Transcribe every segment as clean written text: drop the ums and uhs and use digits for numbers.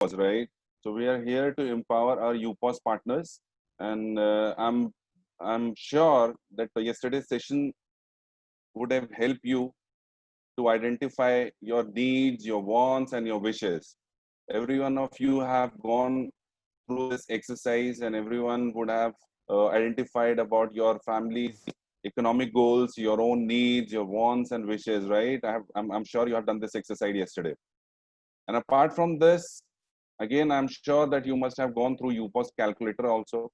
UPOS, right? So we are here to empower our UPOS partners, and I'm sure that yesterday's session would have helped you to identify your needs, your wants, and your wishes. Every one of you have gone through this exercise, and everyone would have identified about your family's economic goals, your own needs, your wants and wishes, right? I'm sure you have done this exercise yesterday. And apart from this, again, I'm sure that you must have gone through UPOS calculator also,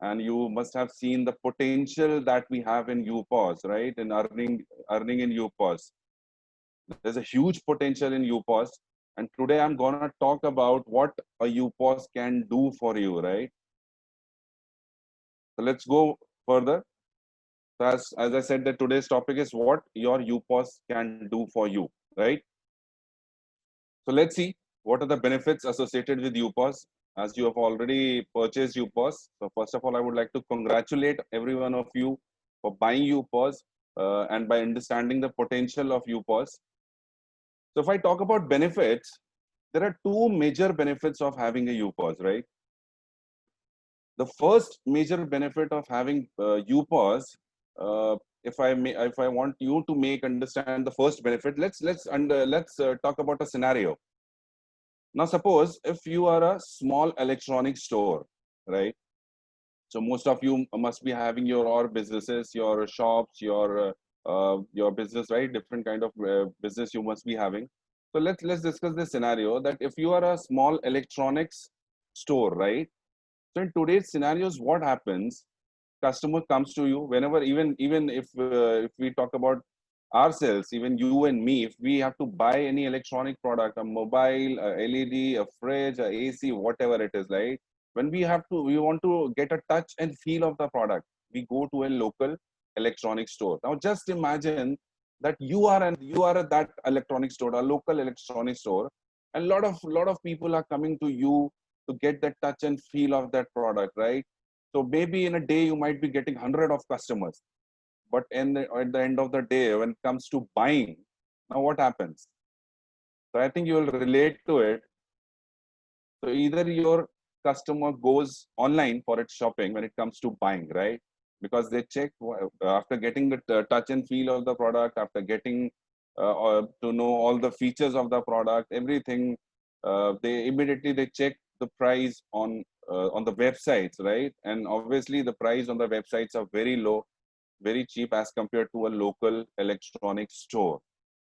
and you must have seen the potential that we have in UPOS, right? In earning in UPOS. There's a huge potential in UPOS. And today I'm gonna talk about what a UPOS can do for you, right? So let's go further. So as I said, that today's topic is what your UPOS can do for you, right? So let's see what are the benefits associated with UPOS as you have already purchased UPOS. So first of all, I would like to congratulate every one of you for buying UPOS and by understanding the potential of UPOS. So if I talk about benefits, there are two major benefits of having a UPOS, right? The first major benefit of having UPOS, if I want you to make understand the first benefit, let's talk about a scenario. Now, suppose if you are a small electronic store, right? So most of you must be having your or businesses, your shops, your business, right? Different kind of business you must be having. So let's discuss this scenario that if you are a small electronics store, right? So in today's scenarios, what happens? Customer comes to you whenever, even if we talk about ourselves, even you and me, if we have to buy any electronic product, a mobile, a LED, a fridge, a AC, whatever it is, right? When we want to get a touch and feel of the product, we go to a local electronic store. Now just imagine that you are at that electronic store, a local electronic store, and lot of people are coming to you to get that touch and feel of that product, right? So maybe in a day you might be getting 100 of customers, but at the end of the day, when it comes to buying, now what happens? So I think you will relate to it. So either your customer goes online for its shopping when it comes to buying, right? Because they check after getting the touch and feel of the product, after getting to know all the features of the product, everything. They immediately they check the price on the websites, right? And obviously the price on the websites are very low, very cheap as compared to a local electronic store,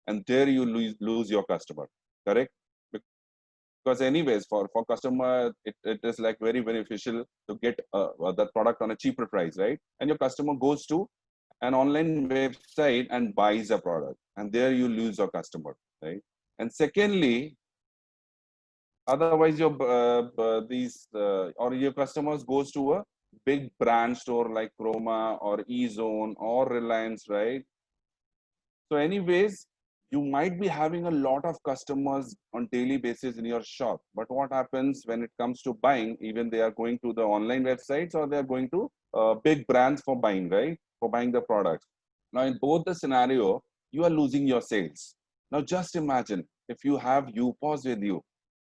and there you lose your customer, correct? Because anyways, for customer, it is like very beneficial to get that product on a cheaper price, right? And your customer goes to an online website and buys a product, and there you lose your customer, right? And secondly, otherwise your these or your customers goes to a big brand store like Chroma or eZone or Reliance, right? So anyways, you might be having a lot of customers on daily basis in your shop. But what happens when it comes to buying? Even they are going to the online websites or they are going to big brands for buying, right? For buying the products. Now, in both the scenario, you are losing your sales. Now, just imagine if you have UPOS with you,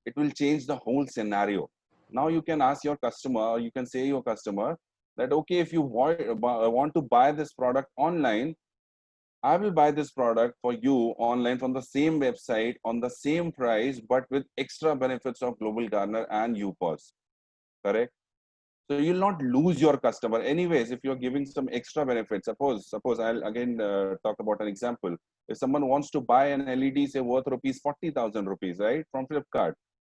it will change the whole scenario. Now you can ask your customer, or you can say your customer that, okay, if you want to buy this product online, I will buy this product for you online from the same website on the same price, but with extra benefits of Global Garner and UPOS. Correct? So you'll not lose your customer. Anyways, if you're giving some extra benefits, suppose I'll again talk about an example. If someone wants to buy an LED, say worth rupees 40,000 rupees, right, from Flipkart.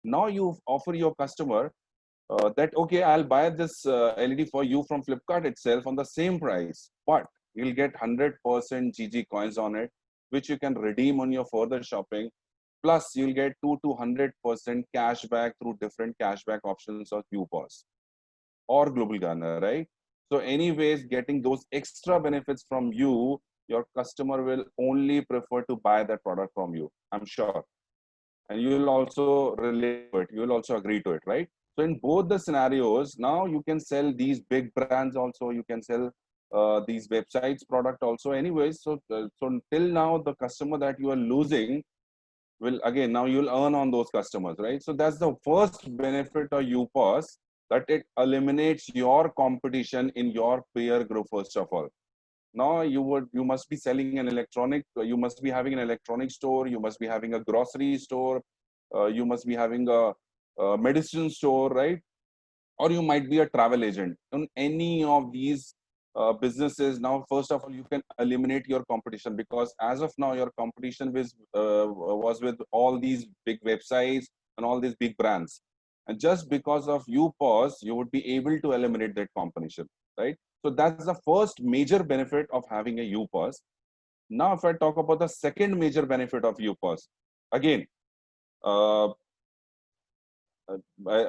Now you offer your customer that, okay, I'll buy this LED for you from Flipkart itself on the same price, but you'll get 100% GG coins on it, which you can redeem on your further shopping. Plus, you'll get 2 to 100% cashback through different cashback options of UPOS or Global Garner, right? So, anyways, getting those extra benefits from you, your customer will only prefer to buy that product from you, I'm sure. And you will also relate to it. You will also agree to it, right? So in both the scenarios, now you can sell these big brands also. You can sell these websites product also. Anyways, so till now the customer that you are losing, will again, now you'll earn on those customers, right? So that's the first benefit of UPOS, that it eliminates your competition in your peer group first of all. Now you must be selling an electronic, you must be having an electronic store, you must be having a grocery store, you must be having a medicine store, right? Or you might be a travel agent on any of these businesses. Now first of all, you can eliminate your competition, because as of now your competition was with all these big websites and all these big brands, and just because of UPOS you would be able to eliminate that competition, right? So that's the first major benefit of having a UPOS. Now if I talk about the second major benefit of UPOS, again, uh,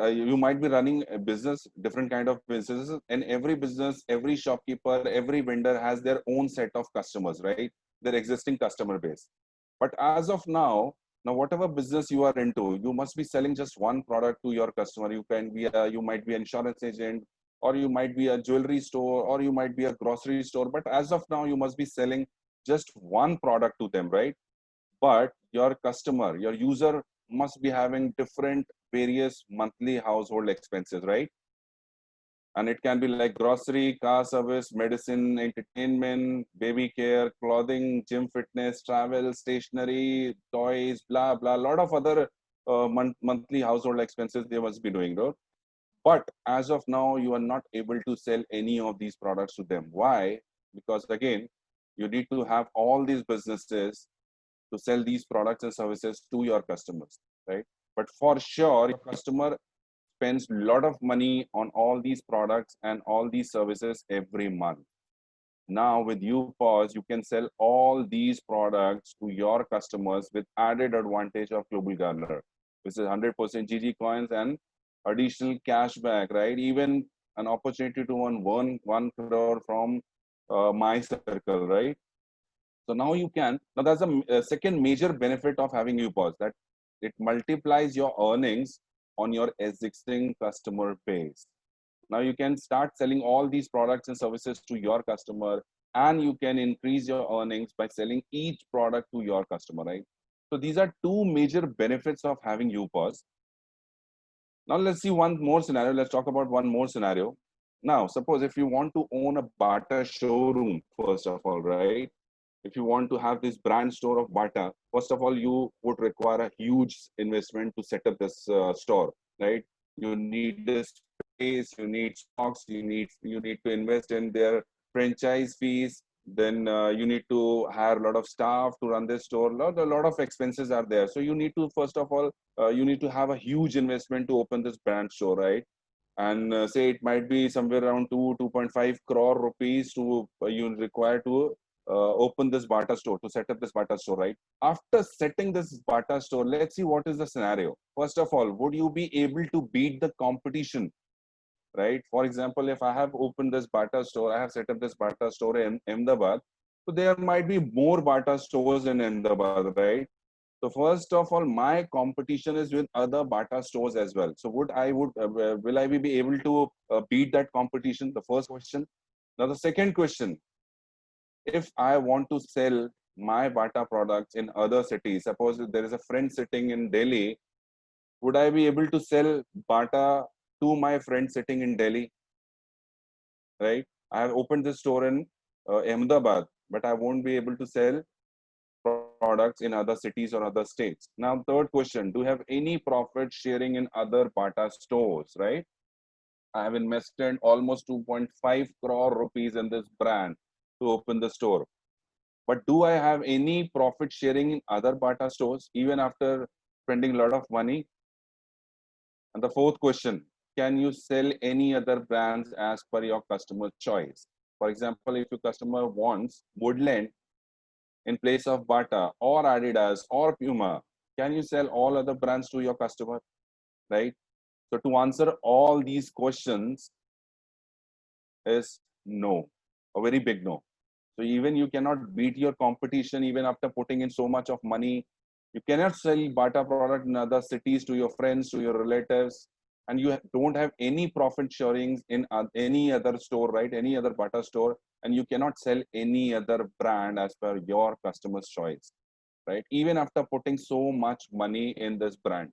you might be running a business, different kind of businesses, and every business, every shopkeeper, every vendor has their own set of customers, right? Their existing customer base. But as of now whatever business you are into, you must be selling just one product to your customer. You might be an insurance agent, or you might be a jewelry store, or you might be a grocery store, but as of now you must be selling just one product to them, right? But your customer, your user must be having different various monthly household expenses, right? And it can be like grocery, car service, medicine, entertainment, baby care, clothing, gym, fitness, travel, stationery, toys, blah blah, a lot of other monthly household expenses they must be doing, right? But as of now you are not able to sell any of these products to them. Why? Because again, you need to have all these businesses to sell these products and services to your customers, right? But for sure, your customer spends a lot of money on all these products and all these services every month. Now with UPOS, you can sell all these products to your customers with added advantage of Global Garner, which is 100% GG coins and additional cashback, right? Even an opportunity to earn 1 crore from my circle, right? So now you can, now that's a second major benefit of having UPOS, that it multiplies your earnings on your existing customer base. Now you can start selling all these products and services to your customer, and you can increase your earnings by selling each product to your customer, right? So these are two major benefits of having UPOS. Now let's see one more scenario. Let's talk about one more scenario. Now, suppose if you want to own a Bata showroom, first of all, right? If you want to have this brand store of Bata, first of all, you would require a huge investment to set up this store, right? You need a space, you need stocks, you need to invest in their franchise fees. Then you need to hire a lot of staff to run this store. A lot of expenses are there. So you need to first of all, you need to have a huge investment to open this brand store, right? And say it might be somewhere around 2.5 crore rupees to you require to open this Bata store, to set up this Bata store, right? After setting this Bata store, let's see what is the scenario. First of all, would you be able to beat the competition, right? For example, if I have opened this Bata store, I have set up this Bata store in Ahmedabad, so there might be more Bata stores in Ahmedabad, right? So first of all, my competition is with other Bata stores as well. So will I be able to beat that competition? The first question. Now the second question: if I want to sell my Bata products in other cities, suppose there is a friend sitting in Delhi, would I be able to sell Bata to my friend sitting in Delhi? Right? I have opened this store in Ahmedabad, but I won't be able to sell products in other cities or other states. Now, third question: do you have any profit sharing in other Bata stores? Right? I have invested almost 2.5 crore rupees in this brand to open the store. But do I have any profit sharing in other Bata stores even after spending a lot of money? And the fourth question: can you sell any other brands as per your customer choice? For example, if your customer wants Woodland in place of Bata or Adidas or Puma, can you sell all other brands to your customer? Right? So to answer all these questions is no, a very big no. So even you cannot beat your competition even after putting in so much of money. You cannot sell Bata product in other cities to your friends, to your relatives, and you don't have any profit sharings in any other store, right? Any other Bata store, and you cannot sell any other brand as per your customer's choice. right? Even after putting so much money in this brand.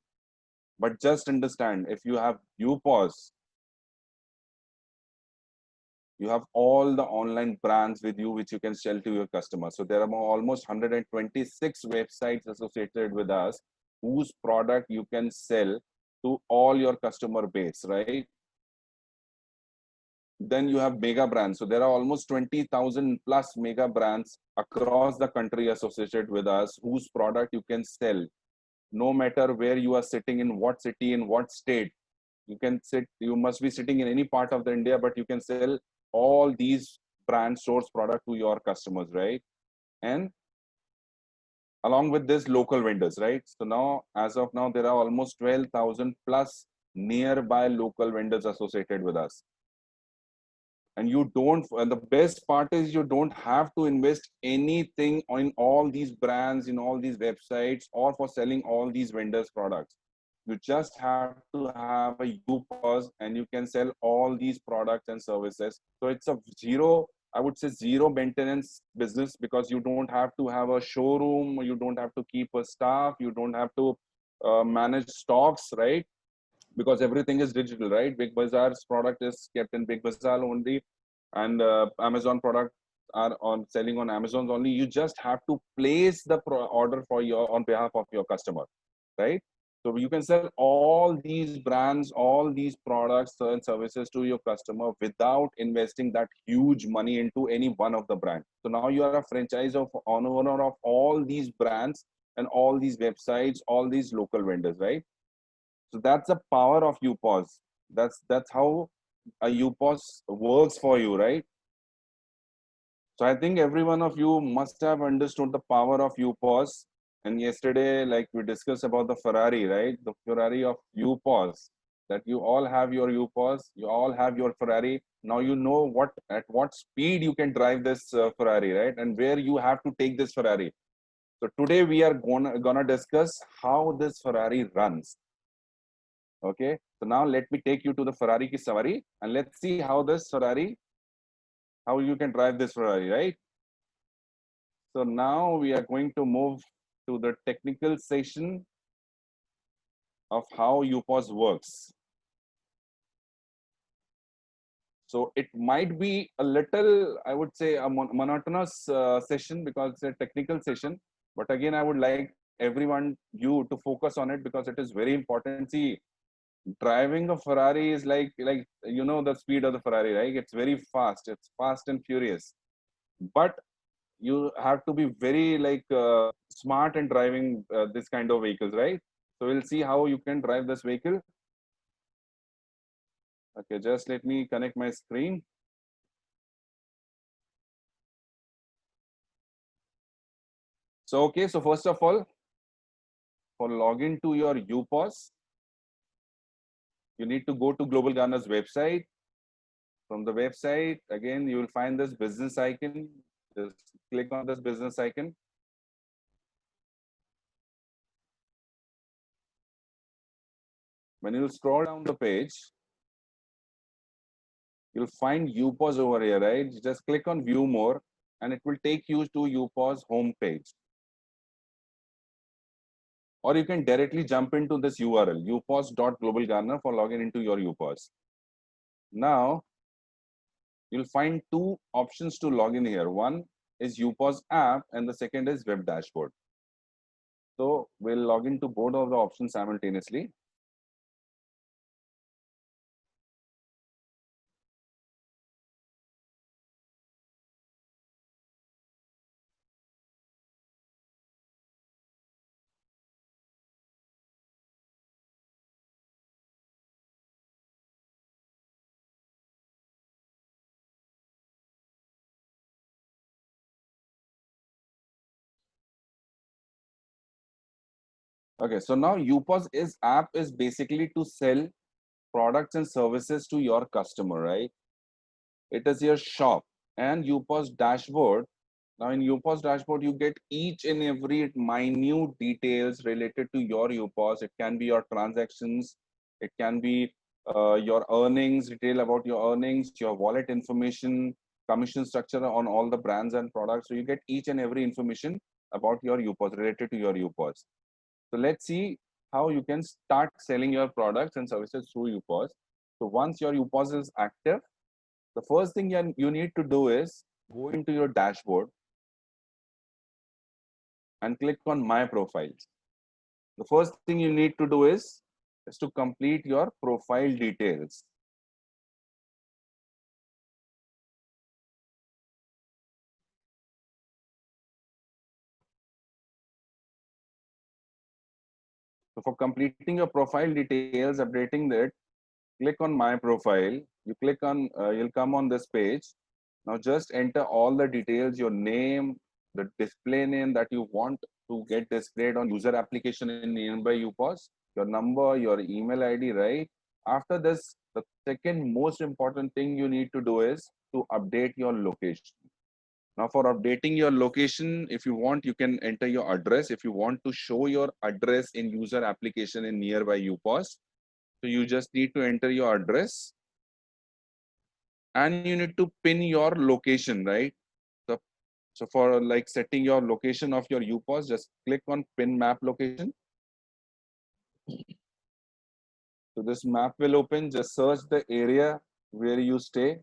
But just understand, if you have UPOS, you have all the online brands with you which you can sell to your customers. So there are almost 126 websites associated with us whose product you can sell to all your customer base, right? Then you have mega brands. So there are almost 20,000 plus mega brands across the country associated with us whose product you can sell no matter where you are sitting, in what city, in what state. You can sit, you must be sitting in any part of the India, but you can sell all these brand source product to your customers, right? And along with this, local vendors, right? So now, as of now, there are almost 12,000 plus nearby local vendors associated with us. And you don't, and the best part is you don't have to invest anything in all these brands, in all these websites, or for selling all these vendors products. You just have to have a UPOS and you can sell all these products and services. So it's a zero, I would say zero maintenance business, because you don't have to have a showroom, you don't have to keep a staff, you don't have to manage stocks, right? Because everything is digital, right? Big Bazaar's product is kept in Big Bazaar only, and Amazon product are on selling on Amazon only. You just have to place the order for your on behalf of your customer, right? So you can sell all these brands, all these products and services to your customer without investing that huge money into any one of the brands. So now you are a franchise of owner of all these brands and all these websites, all these local vendors, right? So that's the power of UPOS. That's how a UPOS works for you, right? So I think every one of you must have understood the power of UPOS. And yesterday, like we discussed about the Ferrari, right? The Ferrari of UPOS. That you all have your UPOS, you all have your Ferrari. Now you know what at what speed you can drive this Ferrari, right? And where you have to take this Ferrari. So today we are gonna discuss how this Ferrari runs. Okay, so now let me take you to the Ferrari ki savari and let's see how this Ferrari, how you can drive this Ferrari, right? So now we are going to move to the technical session of how UPOS works. So it might be a little, I would say, a monotonous session because it's a technical session. But again, I would like everyone, you to focus on it because it is very important. See, driving a Ferrari is like you know the speed of the Ferrari, right? It's very fast. It's fast and furious. But you have to be very smart in driving this kind of vehicles, right? So we'll see how you can drive this vehicle. Okay, just let me connect my screen. So okay, so first of all, for login to your UPOS, you need to go to Global Garner's website. From the website, again, you will find this business icon. Just click on this business icon. When you scroll down the page, you'll find UPOS over here, right? You just click on view more and it will take you to UPOS home page. Or you can directly jump into this URL, upos.globalgarner, for login into your UPOS. Now, you'll find two options to log in here. One is UPOS app and the second is web dashboard. So we'll log into both of the options simultaneously. Okay, so now UPOS app is basically to sell products and services to your customer, right? It is your shop. And UPOS dashboard. Now in UPOS dashboard, you get each and every minute details related to your UPOS. It can be your transactions, it can be your earnings, detail about your earnings, your wallet information, commission structure on all the brands and products. So you get each and every information about your UPOS, related to your UPOS. So let's see how you can start selling your products and services through UPOS. So once your UPOS is active, the first thing you need to do is go into your dashboard and click on My Profiles. The first thing you need to do is to complete your profile details. So for completing your profile details, updating that, click on My Profile. You click on, you'll come on this page. Now just enter all the details, your name, the display name that you want to get displayed on user application in nearby UPOS, your number, your email ID, right? After this, the second most important thing you need to do is to update your location. Now for updating your location, if you want, you can enter your address. If you want to show your address in user application in nearby UPOS, so you just need to enter your address and you need to pin your location, right? So, so for like setting your location of your UPOS, just click on pin map location. So this map will open, just search the area where you stay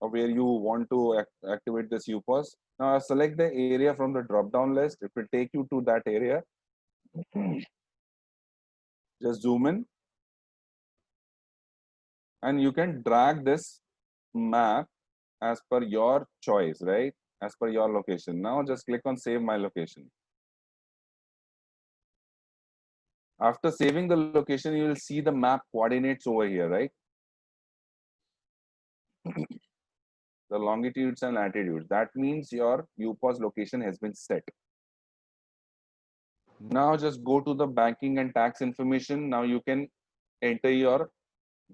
or where you want to activate this UPOS. Now select the area from the drop down list. It will take you to that area. Just zoom in and you can drag this map as per your choice, right? As per your location. Now just click on save my location. After saving the location, you will see the map coordinates over here, right? The longitudes and latitudes. That means your UPOS location has been set. Now just go to the banking and tax information. Now you can enter your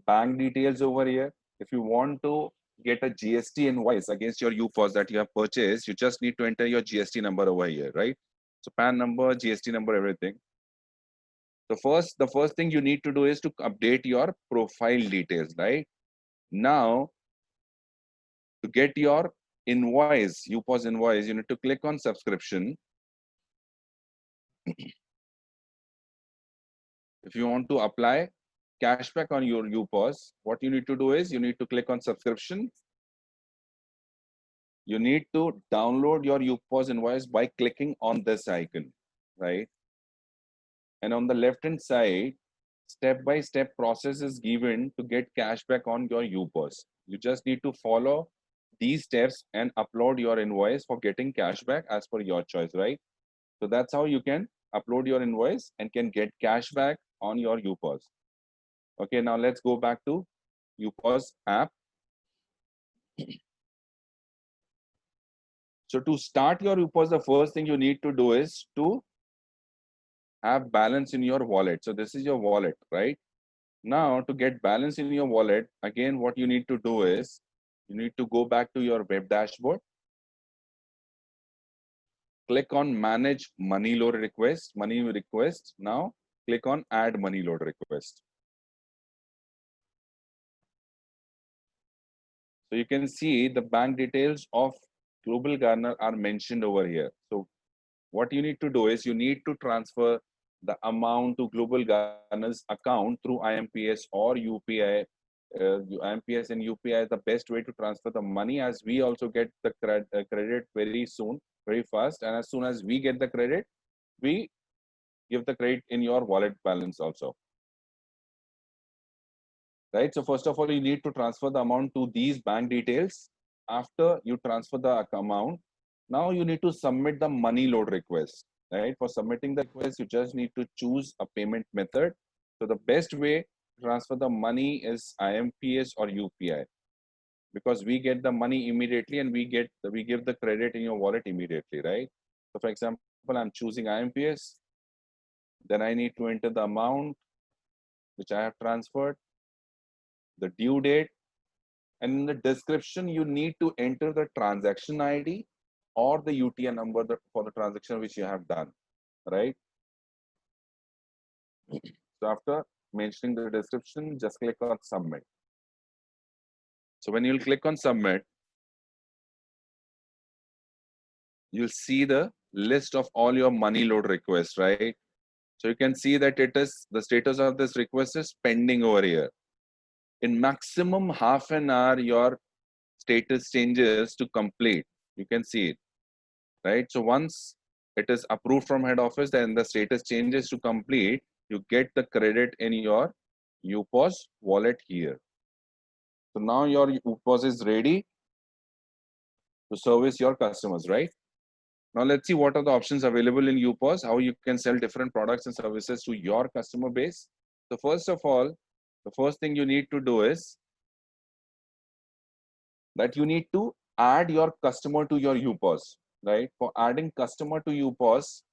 bank details over here. If you want to get a GST invoice against your UPOS that you have purchased, you just need to enter your GST number over here, right? So PAN number, GST number, everything. The first thing you need to do is to update your profile details, right? Now, to get your invoice, UPOS invoice, you need to click on subscription. If you want to apply cashback on your UPOS, what you need to do is you need to click on subscription. You need to download your UPOS invoice by clicking on this icon, right? And on the left hand side, step-by-step process is given to get cashback on your UPOS. You just need to follow these steps and upload your invoice for getting cashback as per your choice, right? So that's how you can upload your invoice and can get cashback on your UPOS. Okay, now let's go back to UPOS app. So to start your UPOS, the first thing you need to do is to have balance in your wallet. So this is your wallet, right? Now to get balance in your wallet, again, what you need to do is you need to go back to your web dashboard. Click on manage money load request, money request. Now click on add money load request. So you can see the bank details of Global Garner are mentioned over here. So what you need to do is you need to transfer the amount to Global Garner's account through IMPS or UPI. IMPS and UPI is the best way to transfer the money, as we also get the credit very soon, very fast. And as soon as we get the credit, we give the credit in your wallet balance also. Right? So first of all, you need to transfer the amount to these bank details. After you transfer the amount, now you need to submit the money load request. Right? For submitting the request, you just need to choose a payment method. So the best way to transfer the money is IMPS or UPI, because we get the money immediately and we give the credit in your wallet immediately, right? So for example, I'm choosing IMPS. Then I need to enter the amount which I have transferred, the due date, and in the description, you need to enter the transaction ID or the UTI number for the transaction which you have done, right? So after mentioning the description, just click on submit. So when you'll click on submit, you'll see the list of all your money load requests, right? So you can see that it is the status of this request is pending over here. In maximum half an hour, your status changes to complete. You can see it, right? So once it is approved from head office, then the status changes to complete. You get the credit in your UPOS wallet here. So now your UPOS is ready to service your customers, right? Now let's see what are the options available in UPOS, how you can sell different products and services to your customer base. So first of all, the first thing you need to do is that you need to add your customer to your UPOS, right? For adding customer to UPOS,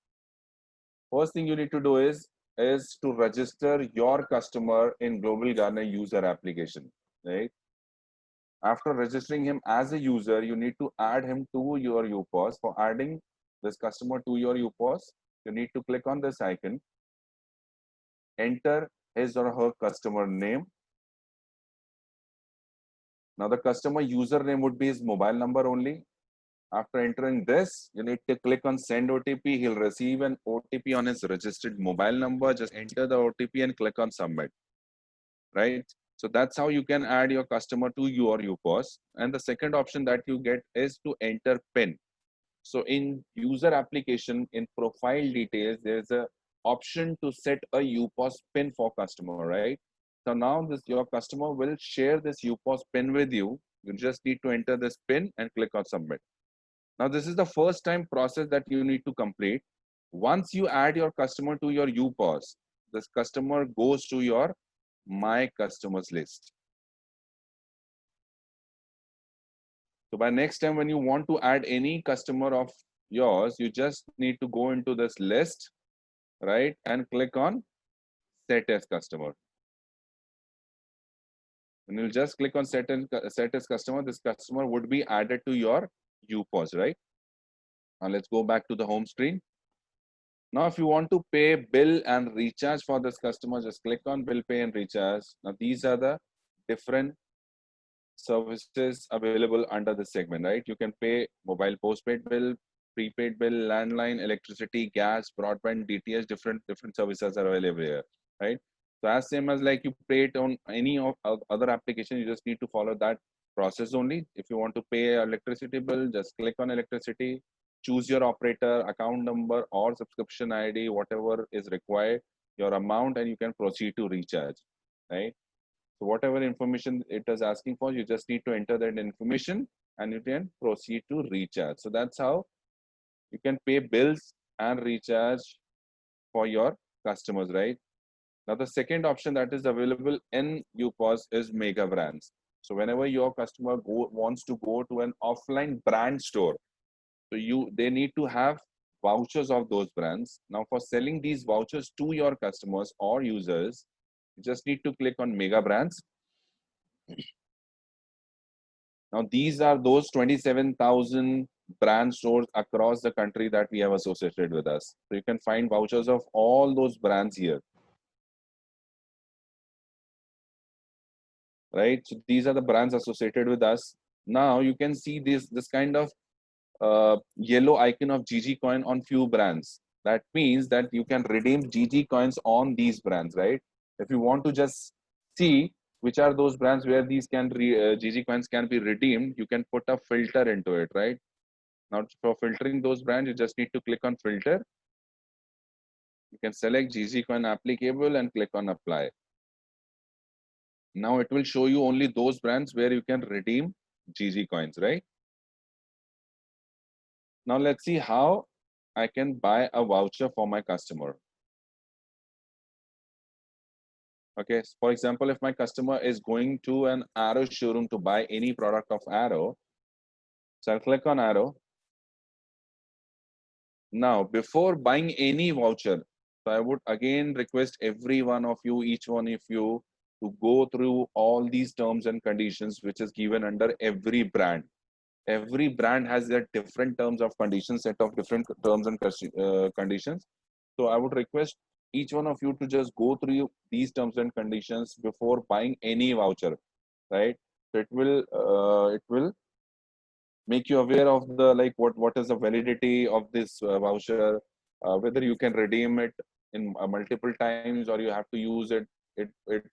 first thing you need to do is to register your customer in Global Garner user application, right? After registering him as a user, you need to add him to your UPOS. For adding this customer to your UPOS, you need to click on this icon, enter his or her customer name. Now the customer username would be his mobile number only. After entering this, you need to click on send OTP. He'll receive an OTP on his registered mobile number. Just enter the OTP and click on submit, right? So that's how you can add your customer to your UPOS. And the second option that you get is to enter PIN. So in user application, in profile details, there's a option to set a UPOS PIN for customer, right? So now this your customer will share this UPOS PIN with you. You just need to enter this PIN and click on submit. Now this is the first time process that you need to complete. Once you add your customer to your UPOS, this customer goes to your my customers list. So by next time when you want to add any customer of yours, you just need to go into this list, right? And click on set as customer. And you'll just click on set as customer. This customer would be added to your UPOS, right? Now let's go back to the home screen. Now, if you want to pay bill and recharge for this customer, just click on bill, pay and recharge. Now, these are the different services available under the segment, right? You can pay mobile postpaid bill, prepaid bill, landline, electricity, gas, broadband, DTH, different services are available here, right? So as same as like you pay it on any of other application, you just need to follow that process only. If you want to pay electricity bill, just click on electricity, choose your operator, account number or subscription ID, whatever is required, your amount, and you can proceed to recharge, right? So whatever information it is asking for, you just need to enter that information and you can proceed to recharge. So that's how you can pay bills and recharge for your customers, right? Now the second option that is available in UPOS is mega brands. So whenever your customer wants to go to an offline brand store, so they need to have vouchers of those brands. Now for selling these vouchers to your customers or users, you just need to click on mega brands. Now, these are those 27,000 brand stores across the country that we have associated with us. So you can find vouchers of all those brands here, right? So these are the brands associated with us. Now you can see this kind of yellow icon of GG coin on few brands. That means that you can redeem GG coins on these brands, right? If you want to just see which are those brands where these GG coins can be redeemed, you can put a filter into it, right? Now for filtering those brands, you just need to click on filter. You can select GG coin applicable and click on apply. Now it will show you only those brands where you can redeem GG coins, right? Now let's see how I can buy a voucher for my customer. Okay, so for example, if my customer is going to an Arrow showroom to buy any product of Arrow, so I'll click on Arrow. Now, before buying any voucher, so I would again request every one of you, each one of you, to go through all these terms and conditions which is given under every brand. Every brand has their different terms of conditions, set of different terms and conditions. So I would request each one of you to just go through these terms and conditions before buying any voucher, right? So it will make you aware of the like what is the validity of this voucher, whether you can redeem it in multiple times or you have to use it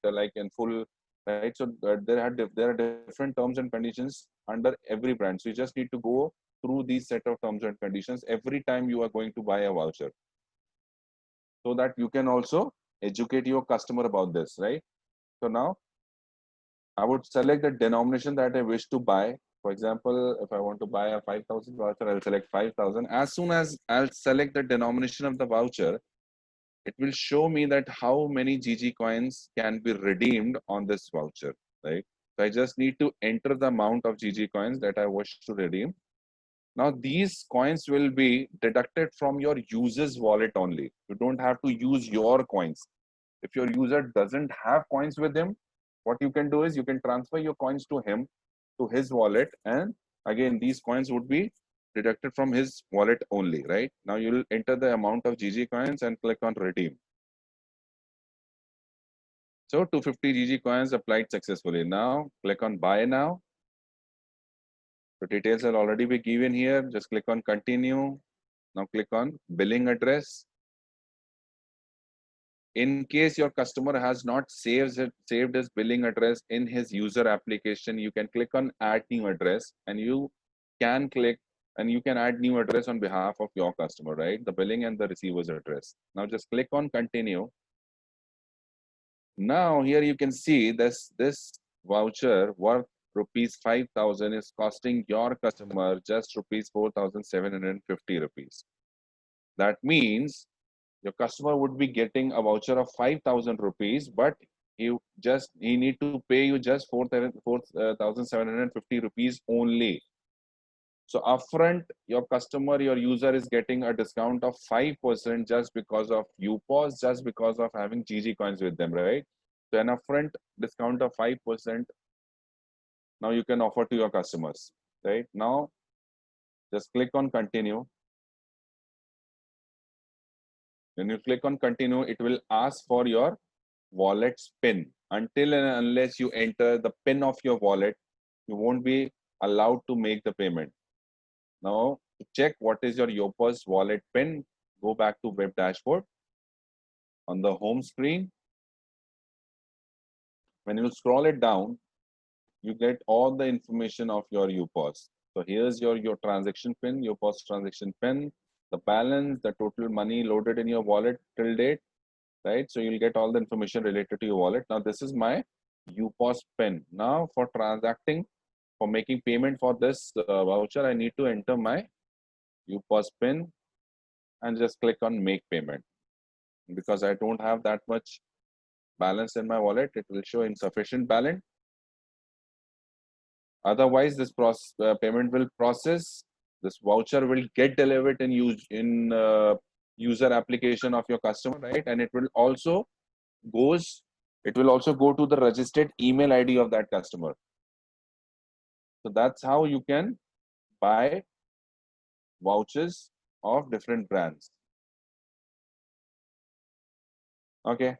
like in full, right? So there are different terms and conditions under every brand. So you just need to go through these set of terms and conditions every time you are going to buy a voucher, so that you can also educate your customer about this, right? So now I would select the denomination that I wish to buy. For example, if I want to buy a 5,000 voucher, I'll select 5,000. As soon as I'll select the denomination of the voucher, it will show me that how many GG coins can be redeemed on this voucher, right? So I just need to enter the amount of GG coins that I wish to redeem. Now these coins will be deducted from your user's wallet only. You don't have to use your coins. If your user doesn't have coins with him, what you can do is you can transfer your coins to him, to his wallet, and again these coins would be deducted from his wallet only, right? Now you'll enter the amount of GG coins and click on redeem. So 250 GG coins applied successfully. Now click on buy now. The details will already be given here. Just click on continue. Now click on billing address. In case your customer has not saved his billing address in his user application, you can click on add new address, and you can click and you can add new address on behalf of your customer, right? The billing and the receiver's address. Now just click on continue. Now here you can see this voucher worth rupees 5,000 is costing your customer just rupees 4,750 rupees. That means your customer would be getting a voucher of 5,000 rupees, but he need to pay you just 4,750 rupees only. So upfront, your customer, your user is getting a discount of 5% just because of UPOS, just because of having GG coins with them, right? So an upfront discount of 5% now you can offer to your customers, right? Now just click on continue. When you click on continue, it will ask for your wallet's PIN. Until and unless you enter the PIN of your wallet, you won't be allowed to make the payment. Now, to check what is your Yopos wallet PIN, go back to web dashboard. On the home screen, when you scroll it down, you get all the information of your UPOS. So here's your transaction PIN, UPOS transaction PIN, the balance, the total money loaded in your wallet till date, right? So you'll get all the information related to your wallet. Now this is my UPOS PIN. Now for transacting, for making payment for this voucher, I need to enter my UPOS PIN and just click on make payment. Because I don't have that much balance in my wallet, it will show insufficient balance. Otherwise, this payment will process. This voucher will get delivered in user application of your customer, right? And it will also go to the registered email ID of that customer. So that's how you can buy vouchers of different brands. Okay.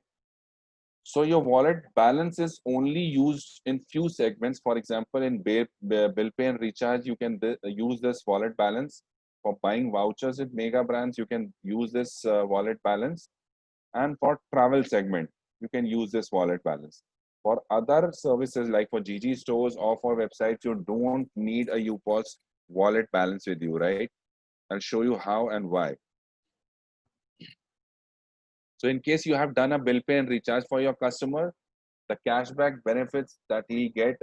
So your wallet balance is only used in few segments. For example, in bill pay and recharge, you can use this wallet balance. For buying vouchers with mega brands, you can use this wallet balance. And for travel segment, you can use this wallet balance. For other services like for GG stores or for websites, you don't need a UPOS wallet balance with you, right? I'll show you how and why. So in case you have done a bill pay and recharge for your customer, the cashback benefits that he get,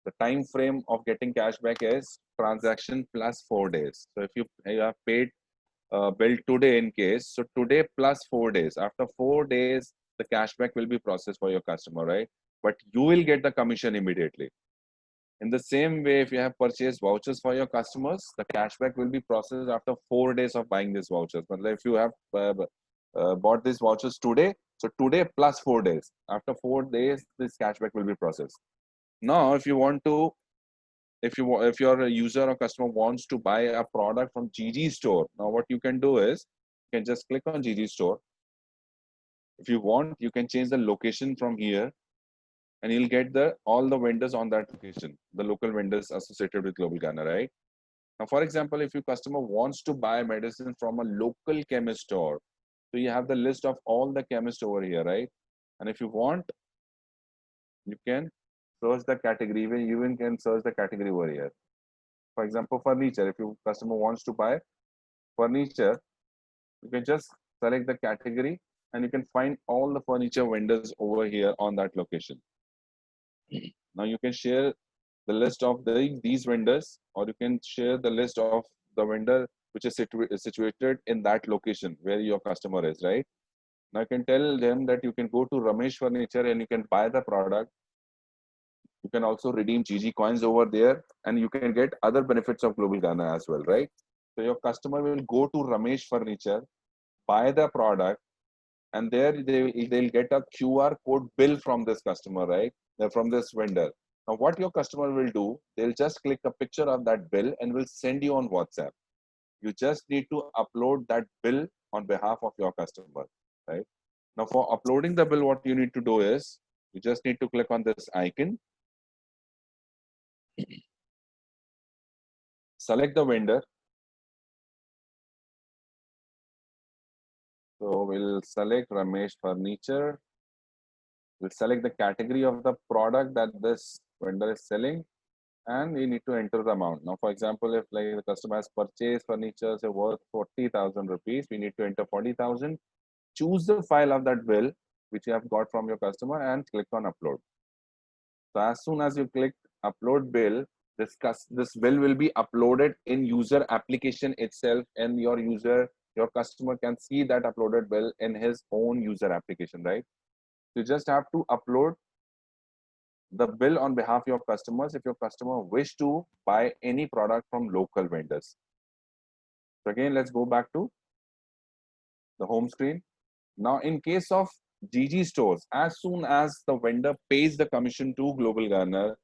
the time frame of getting cashback is transaction plus 4 days. So if you have paid bill today in case, so today plus 4 days. After 4 days, the cashback will be processed for your customer, right? But you will get the commission immediately. In the same way, if you have purchased vouchers for your customers, the cashback will be processed after 4 days of buying these vouchers. But if you have bought these vouchers today, so today plus 4 days. After 4 days, this cashback will be processed. Now, if you want to, if your user or customer wants to buy a product from GG store, now what you can do is you can just click on GG store. If you want, you can change the location from here, and you'll get all the vendors on that location, the local vendors associated with Global Ghana, right? Now, for example, if your customer wants to buy medicine from a local chemist store, so you have the list of all the chemists over here, right? And if you want, you can search the category. Even you even can search the category over here. For example, furniture. If your customer wants to buy furniture, you can just select the category and you can find all the furniture vendors over here on that location. Now you can share the list of these vendors, or you can share the list of the vendor which is situated in that location where your customer is, right? Now you can tell them that you can go to Ramesh Furniture and you can buy the product. You can also redeem GG coins over there, and you can get other benefits of Global Ghana as well, right? So your customer will go to Ramesh Furniture, buy the product, and there they'll get a QR code bill from this customer, right? From this vendor. Now, what your customer will do, they'll just click a picture of that bill and will send you on WhatsApp. You just need to upload that bill on behalf of your customer, right? Now, for uploading the bill, what you need to do is you just need to click on this icon, select the vendor. So we'll select Ramesh Furniture. We'll select the category of the product that this vendor is selling, and we need to enter the amount. Now, for example, if like the customer has purchased furniture say worth 40,000 rupees, we need to enter 40,000. Choose the file of that bill which you have got from your customer and click on upload. So as soon as you click upload bill, this bill will be uploaded in user application itself, and your customer can see that uploaded bill in his own user application, right? You just have to upload the bill on behalf of your customers if your customer wish to buy any product from local vendors. So again, let's go back to the home screen. Now, in case of GG stores, as soon as the vendor pays the commission to Global Ghana,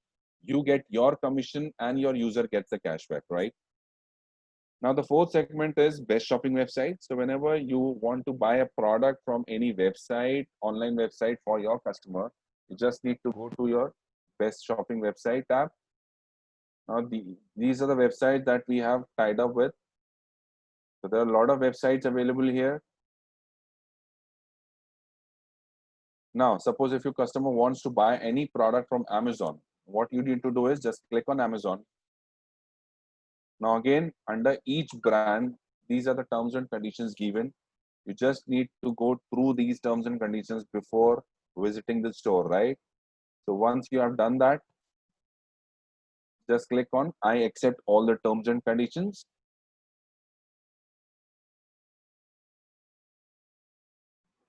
you get your commission and your user gets the cashback, right? Now, the fourth segment is best shopping website. So whenever you want to buy a product from any website, online website for your customer, you just need to go to your best shopping website tab. Now, these are the websites that we have tied up with. So there are a lot of websites available here. Now, suppose if your customer wants to buy any product from Amazon, what you need to do is just click on Amazon. Now, again, under each brand, these are the terms and conditions given. You just need to go through these terms and conditions before visiting the store, right? So once you have done that, just click on I accept all the terms and conditions.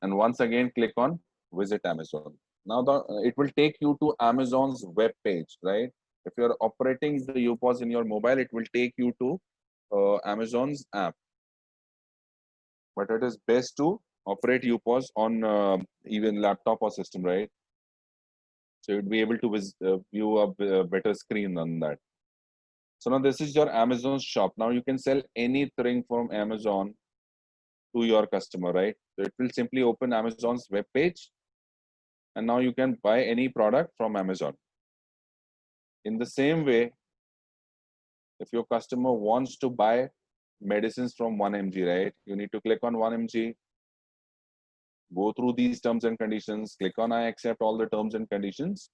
And once again, click on visit Amazon. Now it will take you to Amazon's web page, right? If you're operating the UPOS in your mobile, it will take you to Amazon's app. But it is best to operate UPOS on even laptop or system, right? So you'd be able to view a better screen on that. So now this is your Amazon shop. Now you can sell anything from Amazon to your customer, right? So it will simply open Amazon's web page, and now you can buy any product from Amazon. In the same way, if your customer wants to buy medicines from 1mg, right? You need to click on 1mg, go through these terms and conditions, click on I accept all the terms and conditions,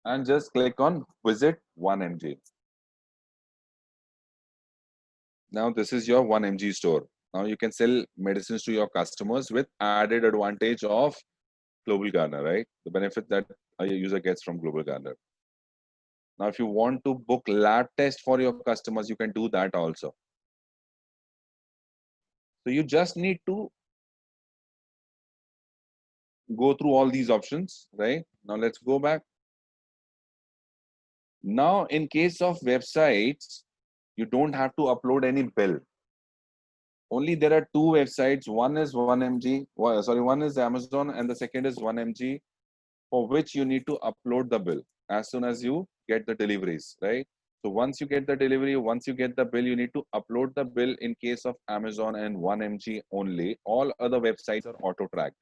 and just click on visit 1mg. Now this is your 1mg store. Now you can sell medicines to your customers with added advantage of Global Ghana, right? The benefit that a user gets from Global Ghana. Now, if you want to book lab test for your customers, you can do that also. So you just need to go through all these options, right? Now let's go back. Now, in case of websites, you don't have to upload any bill. Only there are two websites. One is 1mg, one is Amazon, and the second is 1mg, for which you need to upload the bill as soon as you get the deliveries, right? So once you get the delivery, once you get the bill, you need to upload the bill in case of Amazon and 1mg only. All other websites are auto-tracked.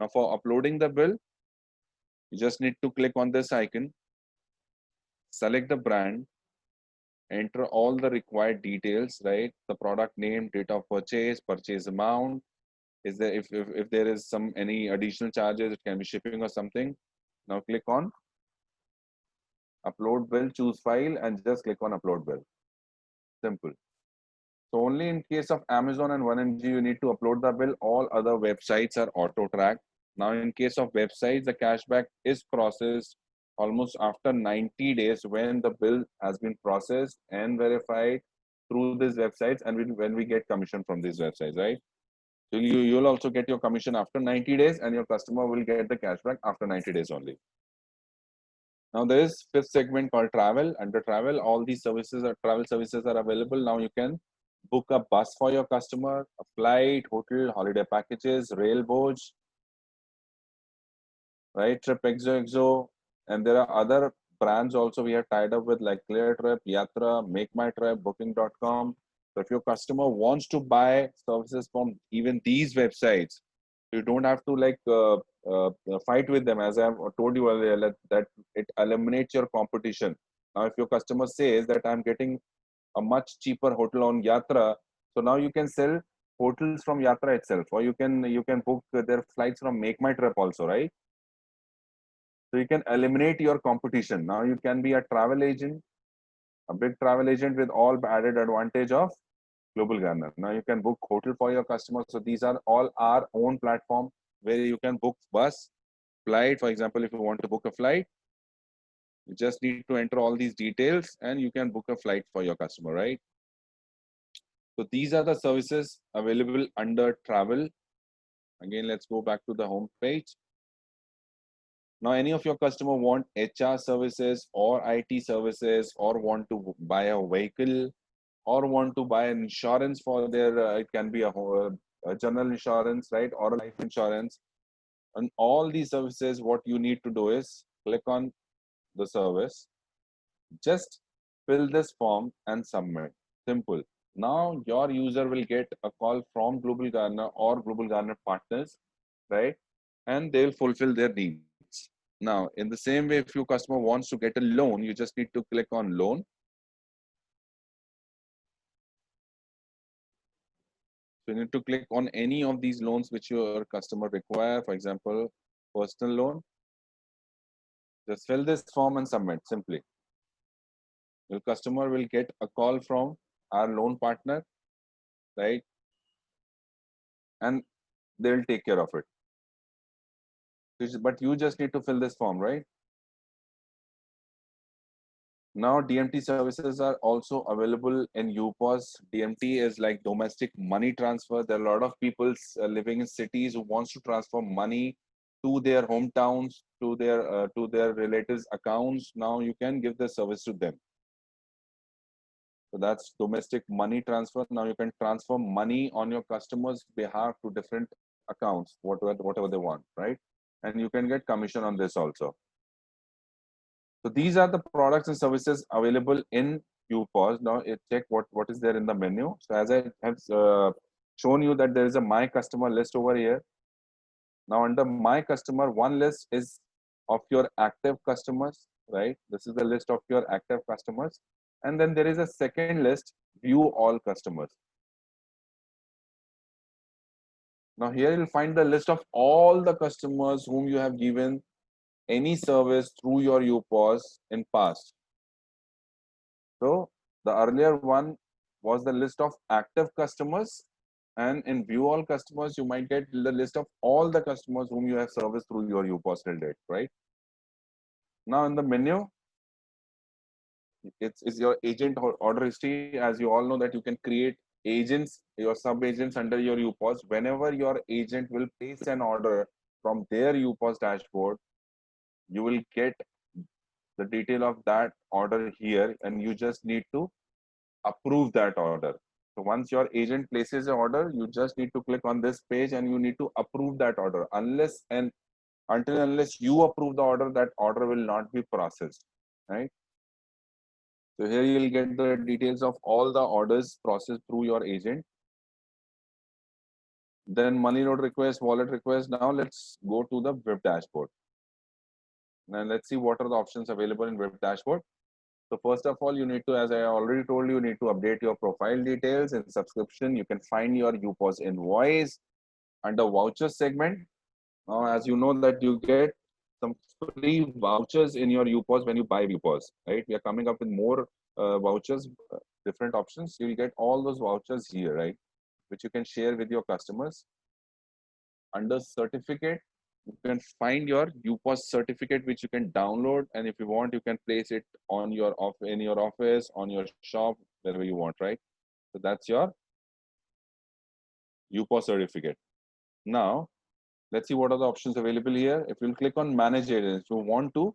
Now for uploading the bill, you just need to click on this icon, select the brand, enter all the required details, right? The product name, date of purchase, purchase amount. Is there if there is some any additional charges, it can be shipping or something. Now click on upload bill, choose file, and just click on upload bill. Simple. So only in case of Amazon and 1mg you need to upload the bill. All other websites are auto tracked. Now in case of websites, the cashback is processed almost after 90 days when the bill has been processed and verified through these websites, and when we get commission from these websites, right? So you'll also get your commission after 90 days, and your customer will get the cashback after 90 days only. Now there is fifth segment called travel. Under travel, all these services are travel services are available. Now you can book a bus for your customer, a flight, hotel, holiday packages, rail boards, right? TripXO, and there are other brands also we have tied up with like ClearTrip, Yatra, Make My Trip, Booking.com. So if your customer wants to buy services from even these websites, you don't have to like fight with them. As I have told you earlier, that it eliminates your competition. Now, if your customer says that I'm getting a much cheaper hotel on Yatra, so now you can sell hotels from Yatra itself, or you can book their flights from Make My Trip also, right? So you can eliminate your competition. Now you can be a travel agent, a big travel agent with all added advantage of Global Garner. Now you can book hotel for your customers. So these are all our own platform where you can book bus, flight. For example, if you want to book a flight, you just need to enter all these details and you can book a flight for your customer, right? So these are the services available under travel. Again, let's go back to the home page. Now, any of your customer want HR services or IT services, or want to buy a vehicle, or want to buy an insurance for their, it can be a general insurance, right, or a life insurance. And all these services, what you need to do is click on the service, just fill this form and submit. Simple. Now your user will get a call from Global Garner or Global Garner partners, right? And they'll fulfill their needs. Now, in the same way, if your customer wants to get a loan, you just need to click on loan. So you need to click on any of these loans which your customer require. For example, personal loan. Just fill this form and submit simply. Your customer will get a call from our loan partner, right? And they'll take care of it. But you just need to fill this form, right? Now DMT services are also available in UPOS. DMT is like domestic money transfer. There are a lot of people living in cities who wants to transfer money to their hometowns, to their relatives' accounts. Now you can give the service to them. So that's domestic money transfer. Now you can transfer money on your customers' behalf to different accounts, whatever they want, right? And you can get commission on this also. So these are the products and services available in UPOS. Now check what is there in the menu. So as I have shown you that there is a My Customer list over here. Now under My Customer, one list is of your active customers, right? This is the list of your active customers. And then there is a second list, View All Customers. Now here you'll find the list of all the customers whom you have given any service through your UPOS in past. So the earlier one was the list of active customers, and in View All Customers, you might get the list of all the customers whom you have serviced through your UPOS till date, right? Now in the menu, it's your agent order history. As you all know that you can create agents, your sub agents under your UPOS. Whenever your agent will place an order from their UPOS dashboard, you will get the detail of that order here, and you just need to approve that order. So once your agent places an order, you just need to click on this page and you need to approve that order. Unless you approve the order, that order will not be processed, right? So here you will get the details of all the orders processed through your agent. Then money note request, wallet request. Now let's go to the web dashboard. Now let's see what are the options available in web dashboard. So first of all, you need to, as I already told you, need to update your profile details. In subscription, you can find your UPOS invoice under voucher segment. Now, as you know that you get some free vouchers in your UPOS when you buy UPOS, right? We are coming up with more vouchers, different options. You will get all those vouchers here, right? Which you can share with your customers. Under certificate, you can find your UPOS certificate, which you can download, and if you want, you can place it on your in your office, on your shop, wherever you want, right? So that's your UPOS certificate. Now, let's see what are the options available here. If you'll click on manage agents, if you want to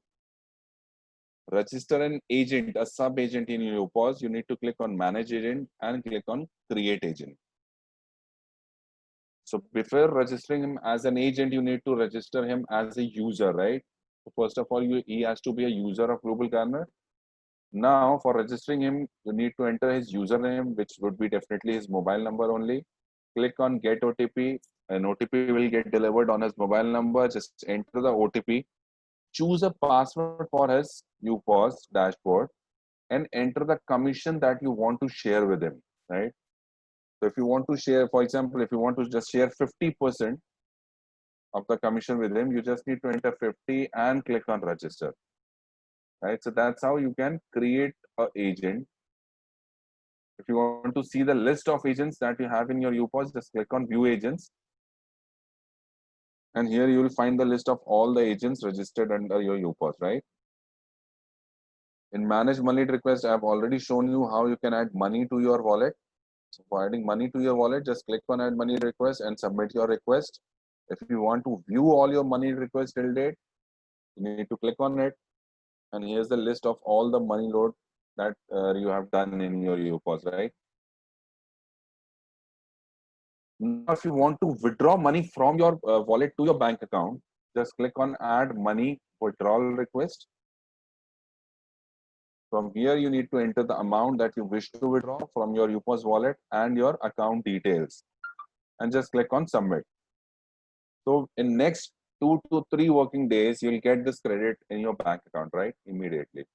register an agent, a sub agent in your UPOS, you need to click on manage agent and click on create agent. So before registering him as an agent, you need to register him as a user, right? So first of all, he has to be a user of Global Garner. Now, for registering him, you need to enter his username, which would be definitely his mobile number only. Click on get OTP. An OTP will get delivered on his mobile number. Just enter the OTP. Choose a password for his UPOS dashboard and enter the commission that you want to share with him, right? So if you want to share, for example, if you want to just share 50% of the commission with him, you just need to enter 50 and click on register, right? So that's how you can create an agent. If you want to see the list of agents that you have in your UPOS, just click on view agents. And here you will find the list of all the agents registered under your UPOS, right? In manage money request, I have already shown you how you can add money to your wallet. So for adding money to your wallet, just click on add money request and submit your request. If you want to view all your money requests till date, you need to click on it. And here's the list of all the money load that you have done in your UPOS, right? Now, if you want to withdraw money from your wallet to your bank account, just click on add money withdrawal request. From here, you need to enter the amount that you wish to withdraw from your UPOS wallet and your account details, and just click on submit. So in next 2 to 3 working days, you'll get this credit in your bank account, right? Immediately.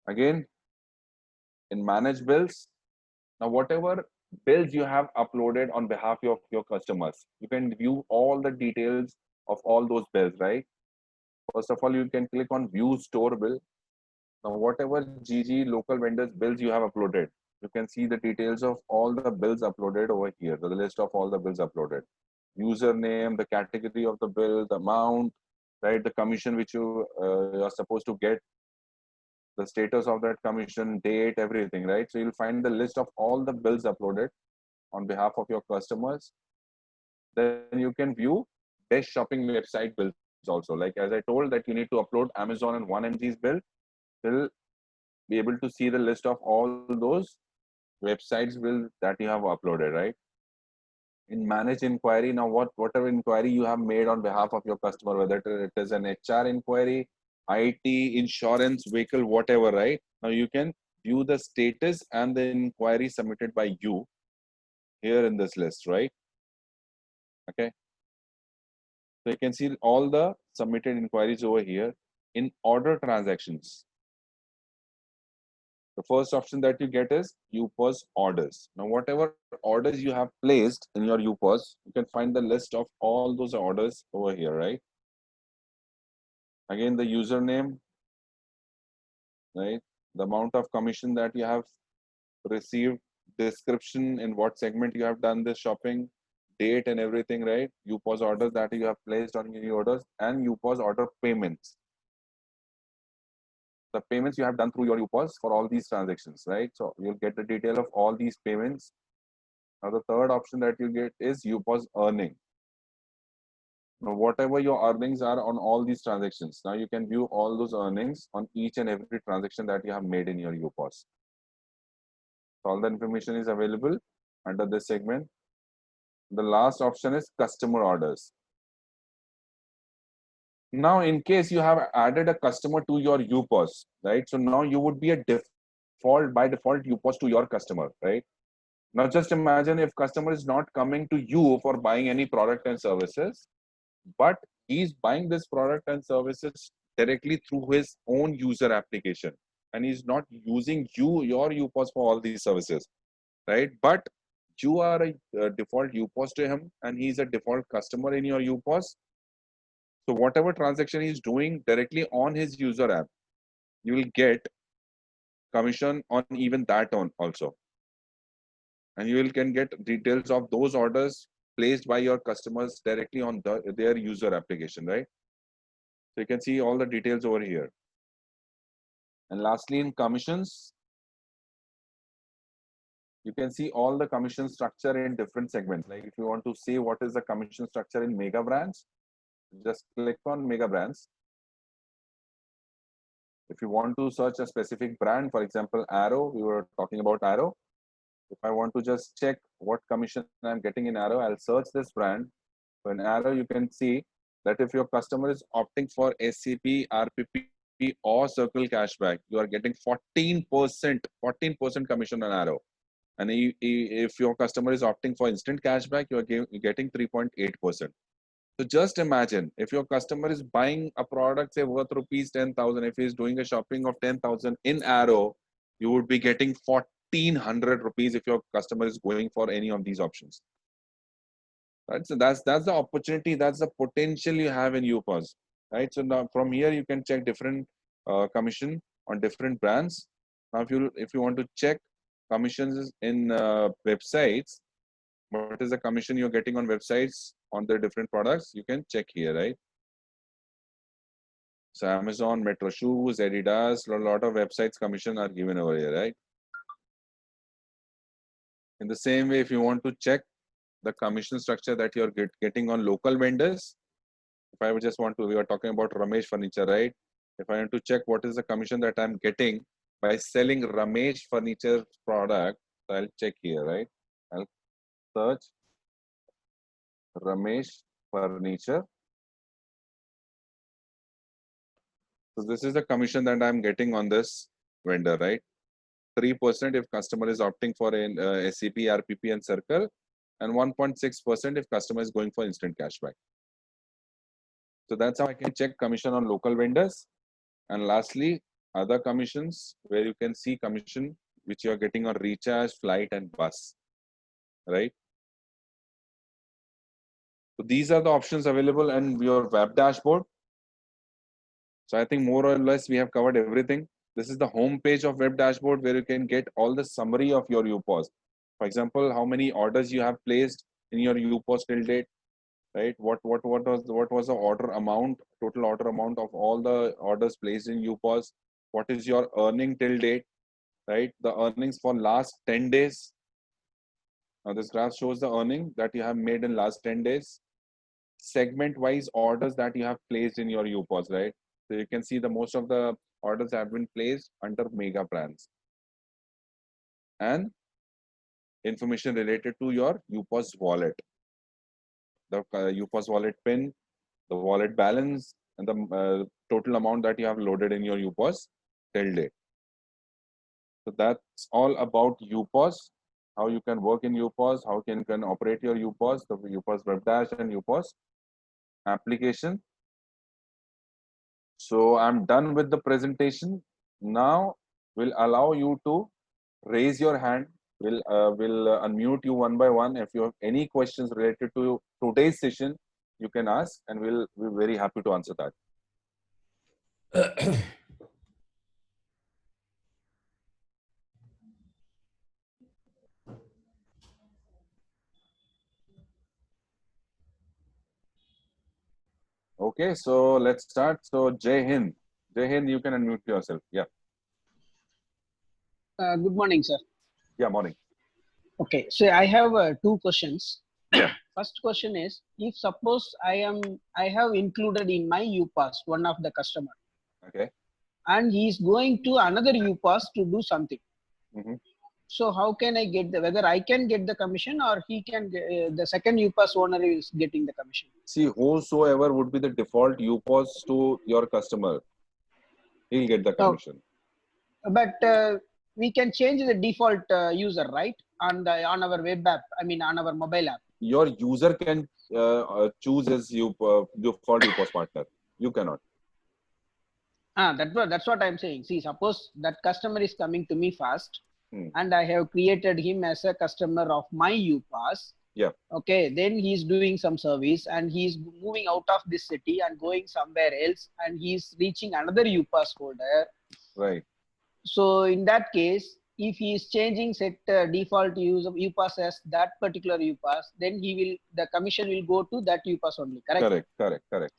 Again, in manage bills, now whatever bills you have uploaded on behalf of your customers, you can view all the details of all those bills, right? First of all, you can click on view store bill. Now, whatever GG local vendors bills you have uploaded, you can see the details of all the bills uploaded over here, the list of all the bills uploaded. Username, the category of the bill, the amount, right? The commission which you are supposed to get, the status of that commission, date, everything, right? So you'll find the list of all the bills uploaded on behalf of your customers. Then you can view best shopping website bills also. Like as I told that you need to upload Amazon and 1mg's bill, you'll be able to see the list of all those websites bill that you have uploaded, right? In manage inquiry, now whatever inquiry you have made on behalf of your customer, whether it is an HR inquiry, IT, insurance, vehicle, whatever, right? Now you can view the status and the inquiry submitted by you here in this list, right? Okay. So you can see all the submitted inquiries over here in order transactions. The first option that you get is UPOS orders. Now, whatever orders you have placed in your UPOS, you can find the list of all those orders over here, right? Again, the username, right? The amount of commission that you have received, description in what segment you have done this shopping, date and everything, right? UPOS orders that you have placed on your orders, and UPOS order payments. The payments you have done through your UPOS for all these transactions, right? So you'll get the detail of all these payments. Now the third option that you get is UPOS earning. Now whatever your earnings are on all these transactions, now you can view all those earnings on each and every transaction that you have made in your UPOS. So all the information is available under this segment. The last option is customer orders. Now, in case you have added a customer to your UPOS, right? So now you would be a by default UPOS to your customer, right? Now just imagine if customer is not coming to you for buying any product and services, but he's buying this product and services directly through his own user application, and he's not using your UPOS for all these services, right? But you are a default UPOS to him, and he's a default customer in your UPOS. So whatever transaction he's doing directly on his user app, you will get commission on even that on also, and you will can get details of those orders placed by your customers directly on their user application, right? So you can see all the details over here. And lastly, in commissions, you can see all the commission structure in different segments. Like if you want to see what is the commission structure in mega brands, just click on mega brands. If you want to search a specific brand, for example, Arrow, we were talking about Arrow. If I want to just check what commission I'm getting in Arrow, I'll search this brand. So in Arrow, you can see that if your customer is opting for SCP, RPP, or Circle Cashback, you are getting 14% commission on Arrow. And if your customer is opting for instant cashback, you are getting 3.8%. So just imagine if your customer is buying a product, say worth rupees 10,000, if he's doing a shopping of 10,000 in Arrow, you would be getting 1,400 rupees if your customer is going for any of these options. Right? So that's the opportunity, that's the potential you have in UPOS. Right? So now from here you can check different commission on different brands. Now if you want to check commissions in websites, what is the commission you're getting on websites on the different products, you can check here, right? So Amazon, Metro Shoes, Adidas, a lot of websites commission are given over here, right? In the same way, if you want to check the commission structure that you're getting on local vendors, if I would just want to, we were talking about Ramesh Furniture, right? If I want to check what is the commission that I'm getting by selling Ramesh Furniture product, so I'll check here, right? I'll search Ramesh Furniture. So this is the commission that I'm getting on this vendor, right? 3% if customer is opting for an SCP, RPP, and Circle, and 1.6% if customer is going for instant cashback. So that's how I can check commission on local vendors. And lastly, other commissions where you can see commission which you are getting on recharge, flight, and bus, right? So these are the options available in your web dashboard. So I think more or less we have covered everything. This is the home page of web dashboard where you can get all the summary of your UPOS. For example, how many orders you have placed in your UPOS till date, right? What was the order amount, total order amount of all the orders placed in UPOS? What is your earning till date, right? The earnings for last 10 days. Now this graph shows the earning that you have made in last 10 days. Segment-wise orders that you have placed in your UPOS, right? So you can see the most of the orders have been placed under mega brands. And information related to your UPOS wallet. The UPOS wallet PIN, the wallet balance, and the total amount that you have loaded in your UPOS till date. So that's all about UPOS, how you can work in UPOS, how you can operate your UPOS, the UPOS Web Dash and UPOS application. So I'm done with the presentation. Now we'll allow you to raise your hand. We'll unmute you one by one. If you have any questions related to today's session, you can ask, and we'll be very happy to answer that. Okay, so let's start. So Jai Hind. Jai Hind, you can unmute yourself. Yeah. Good morning, sir. Yeah, morning. Okay, so I have two questions. Yeah. First question is, if suppose I have included in my UPass one of the customer, Okay. and he is going to another UPass to do something. Mm-hmm. So how can I get whether I can get the commission or he can the second UPass owner is getting the commission? See, whosoever would be the default UPOS to your customer, he'll get the commission. But we can change the default user, right? On our web app, I mean on our mobile app. Your user can choose his default UPOS partner. You cannot. That's what I'm saying. See, suppose that customer is coming to me first, Hmm. and I have created him as a customer of my UPass. Yeah. Okay, then he's doing some service and he's moving out of this city and going somewhere else, and he's reaching another UPass holder. Right. So in that case, if he is changing set default use of UPass as that particular UPass, then the commission will go to that UPass only. Correct? Correct.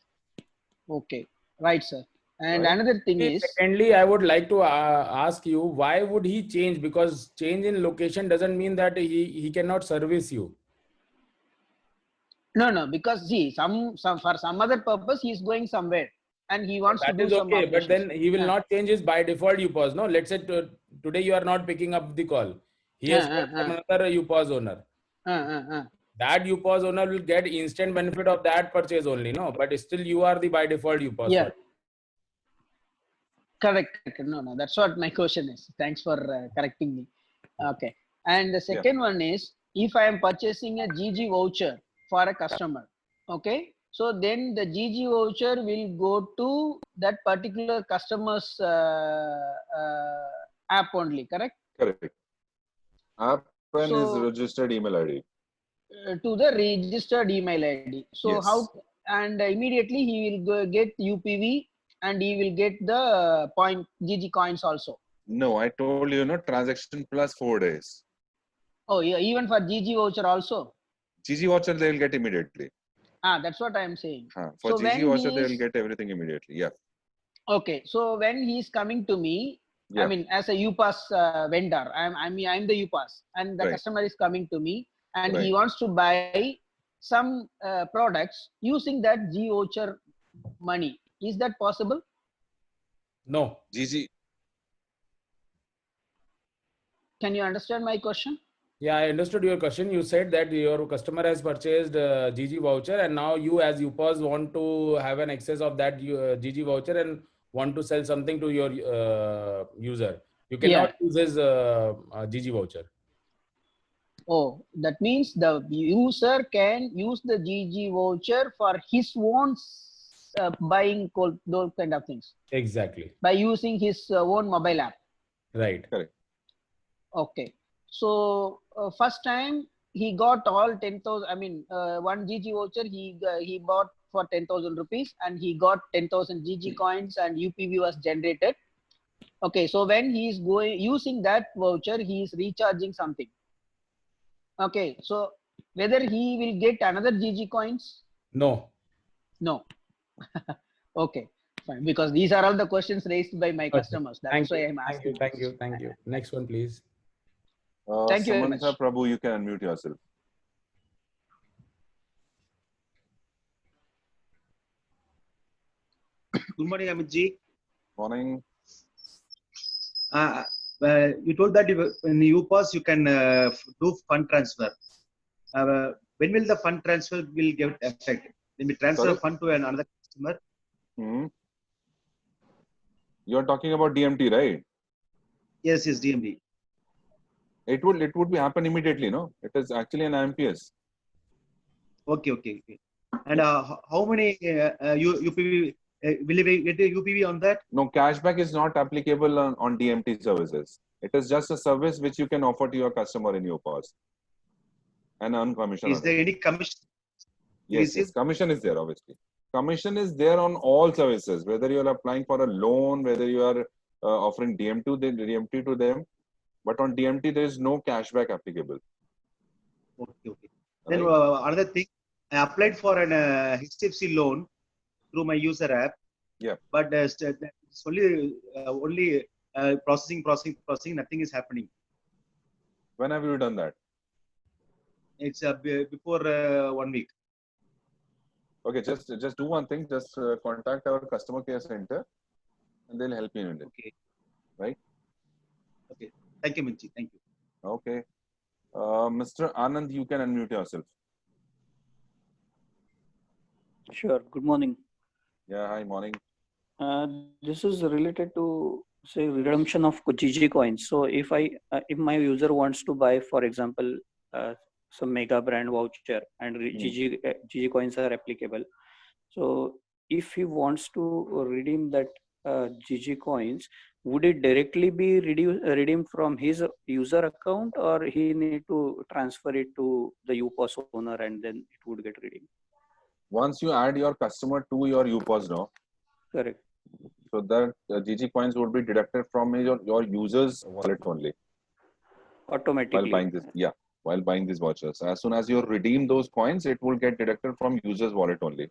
Okay, right, sir. And Right. another thing is, Secondly, I would like to ask you, why would he change? Because change in location doesn't mean that he cannot service you. no, because see, some for some other purpose he is going somewhere and he wants to That do is some okay, but operations. then he will not change his by default UPass. No, let's say today you are not picking up the call. He has called from another UPass owner. That UPass owner will get instant benefit of that purchase only, no? But still you are the by default UPass. Yeah. Correct. No, that's what my question is. Thanks for correcting me. Okay. And the second one is, if I am purchasing a GG voucher for a customer, okay, so then the GG voucher will go to that particular customer's app only, correct? Correct. App and his So, registered email ID. To the registered email ID. So Yes. how, and immediately he will get UPV and he will get the point GG coins also. No, I told you, transaction plus 4 days. Oh, yeah, even for GG voucher also. GG voucher they will get immediately. That's what I am saying. For So GG when voucher they will get everything immediately. Yeah. Okay, so when he is coming to me, I mean, as a UPass vendor, I'm the UPass, and the Right. customer is coming to me, and he Right. wants to buy some products using that G voucher money. Is that possible? No. GG. Can you understand my question? Yeah, I understood your question. You said that your customer has purchased GG voucher, and now you as UPass want to have an excess of that GG voucher and want to sell something to your user. You cannot use his GG voucher. Oh, that means the user can use the GG voucher for his own buying those kind of things. Exactly. By using his own mobile app. Right. Correct. Okay. So first time he got all 10,000. I mean, one GG voucher he bought for 10,000 rupees, and he got 10,000 GG coins, and UPV was generated. Okay. So when he is using that voucher, he is recharging something. Okay. So whether he will get another GG coins? No. No. Okay. Fine. Because these are all the questions raised by my customers. That's why I'm asking. Thank you. Next one, please. Thank you very much. Samantha Prabhu, you can unmute yourself. Good morning, Amit. Morning. You told that in UPass you can do fund transfer. When will the fund transfer will get effect? When we transfer a fund to another customer? You are talking about DMT, right? Yes, DMT. It would be happen immediately, no? It is actually an IMPS. Okay. And how many UPV will we get a UPV on that? No, cashback is not applicable on DMT services. It is just a service which you can offer to your customer in UPass and earn commission. Is there any commission? Yes, commission is there, obviously. Commission is there on all services, whether you are applying for a loan, whether you are offering DMT to them. But on DMT, there is no cashback applicable. Okay. Then another thing, I applied for an HDFC loan through my user app. Yeah. But it's only processing. Nothing is happening. When have you done that? It's before 1 week. Okay, just do one thing. Just contact our customer care center, and they'll help you in it. Okay. Right. Okay. Thank you, Minchi. Thank you. Okay. Mr. Anand, you can unmute yourself. Sure. Good morning. Yeah. Hi. Morning. This is related to say redemption of GG coins. So if my user wants to buy, for example, some mega brand voucher and GG coins are applicable. So if he wants to redeem that GG coins, would it directly be redeemed from his user account, or he need to transfer it to the UPOS owner and then it would get redeemed? Once you add your customer to your UPOS now, Correct. so that GG coins would be deducted from your user's wallet only while Automatically. buying this. Yeah, while buying these vouchers. As soon as you redeem those coins, it will get deducted from user's wallet only.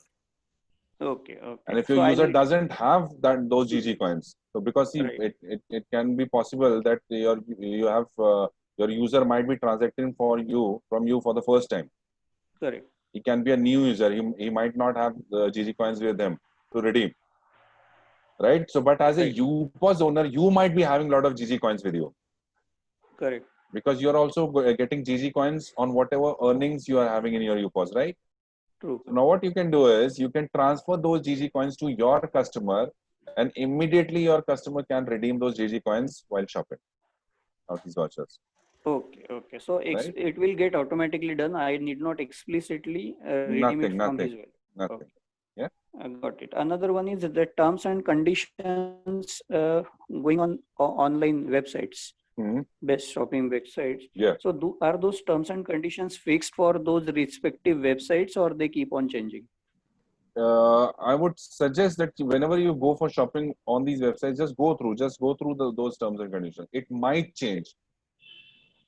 Okay. Okay. And if your So I user need- doesn't have those GG coins, so because see, Right. it can be possible that you have your user might be transacting from you for the first time. Correct. He can be a new user. He might not have the GG coins with him to redeem. Right. So, but as a Right. UPOS owner, you might be having a lot of GG coins with you, Correct. because you're also getting GG coins on whatever earnings you are having in your UPOS, right? True. So now what you can do is you can transfer those GG coins to your customer, and immediately your customer can redeem those GG coins while shopping out these vouchers. Okay. Okay. So Right. it will get automatically done. I need not explicitly redeem it from his wallet. Nothing. Okay. I got it. Another one is the terms and conditions going on online websites, Mhm. best shopping websites. Yeah. So are those terms and conditions fixed for those respective websites, or they keep on changing? I would suggest that whenever you go for shopping on these websites, just go through those terms and conditions. It might change.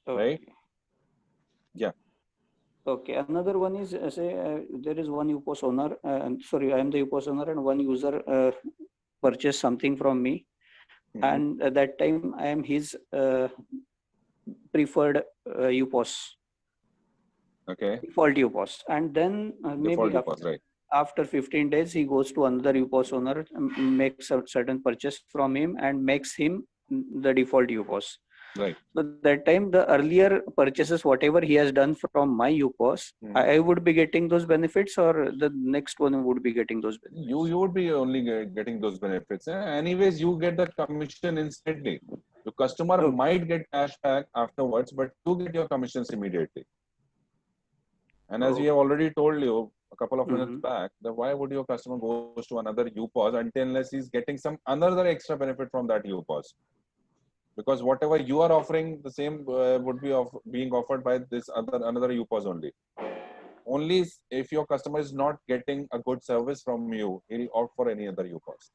Right. Okay. Yeah. Okay. Another one is say there is one UPOS owner. Sorry, I am the UPOS owner, and one user purchased something from me, Mhm. and at that time I am his preferred UPOS, Okay. default UPOS, and then maybe Default UPOS, right. after 15 days he goes to another UPOS owner, makes a certain purchase from him, and makes him the default UPOS. Right. So that time the earlier purchases, whatever he has done from my UPOS, Mhm. I would be getting those benefits, or the next one would be getting those benefits? You would be only getting those benefits. Anyways, you get the commission instantly. The customer Okay. might get cash back afterwards, but you get your commissions immediately. And as we have already told you a couple of minutes Mhm. back, that why would your customer goes to another UPOS unless he's getting some another extra benefit from that UPOS? Because whatever you are offering, the same would be being offered by this another UPOS only. Only if your customer is not getting a good service from you, he'll opt for any other UPOS.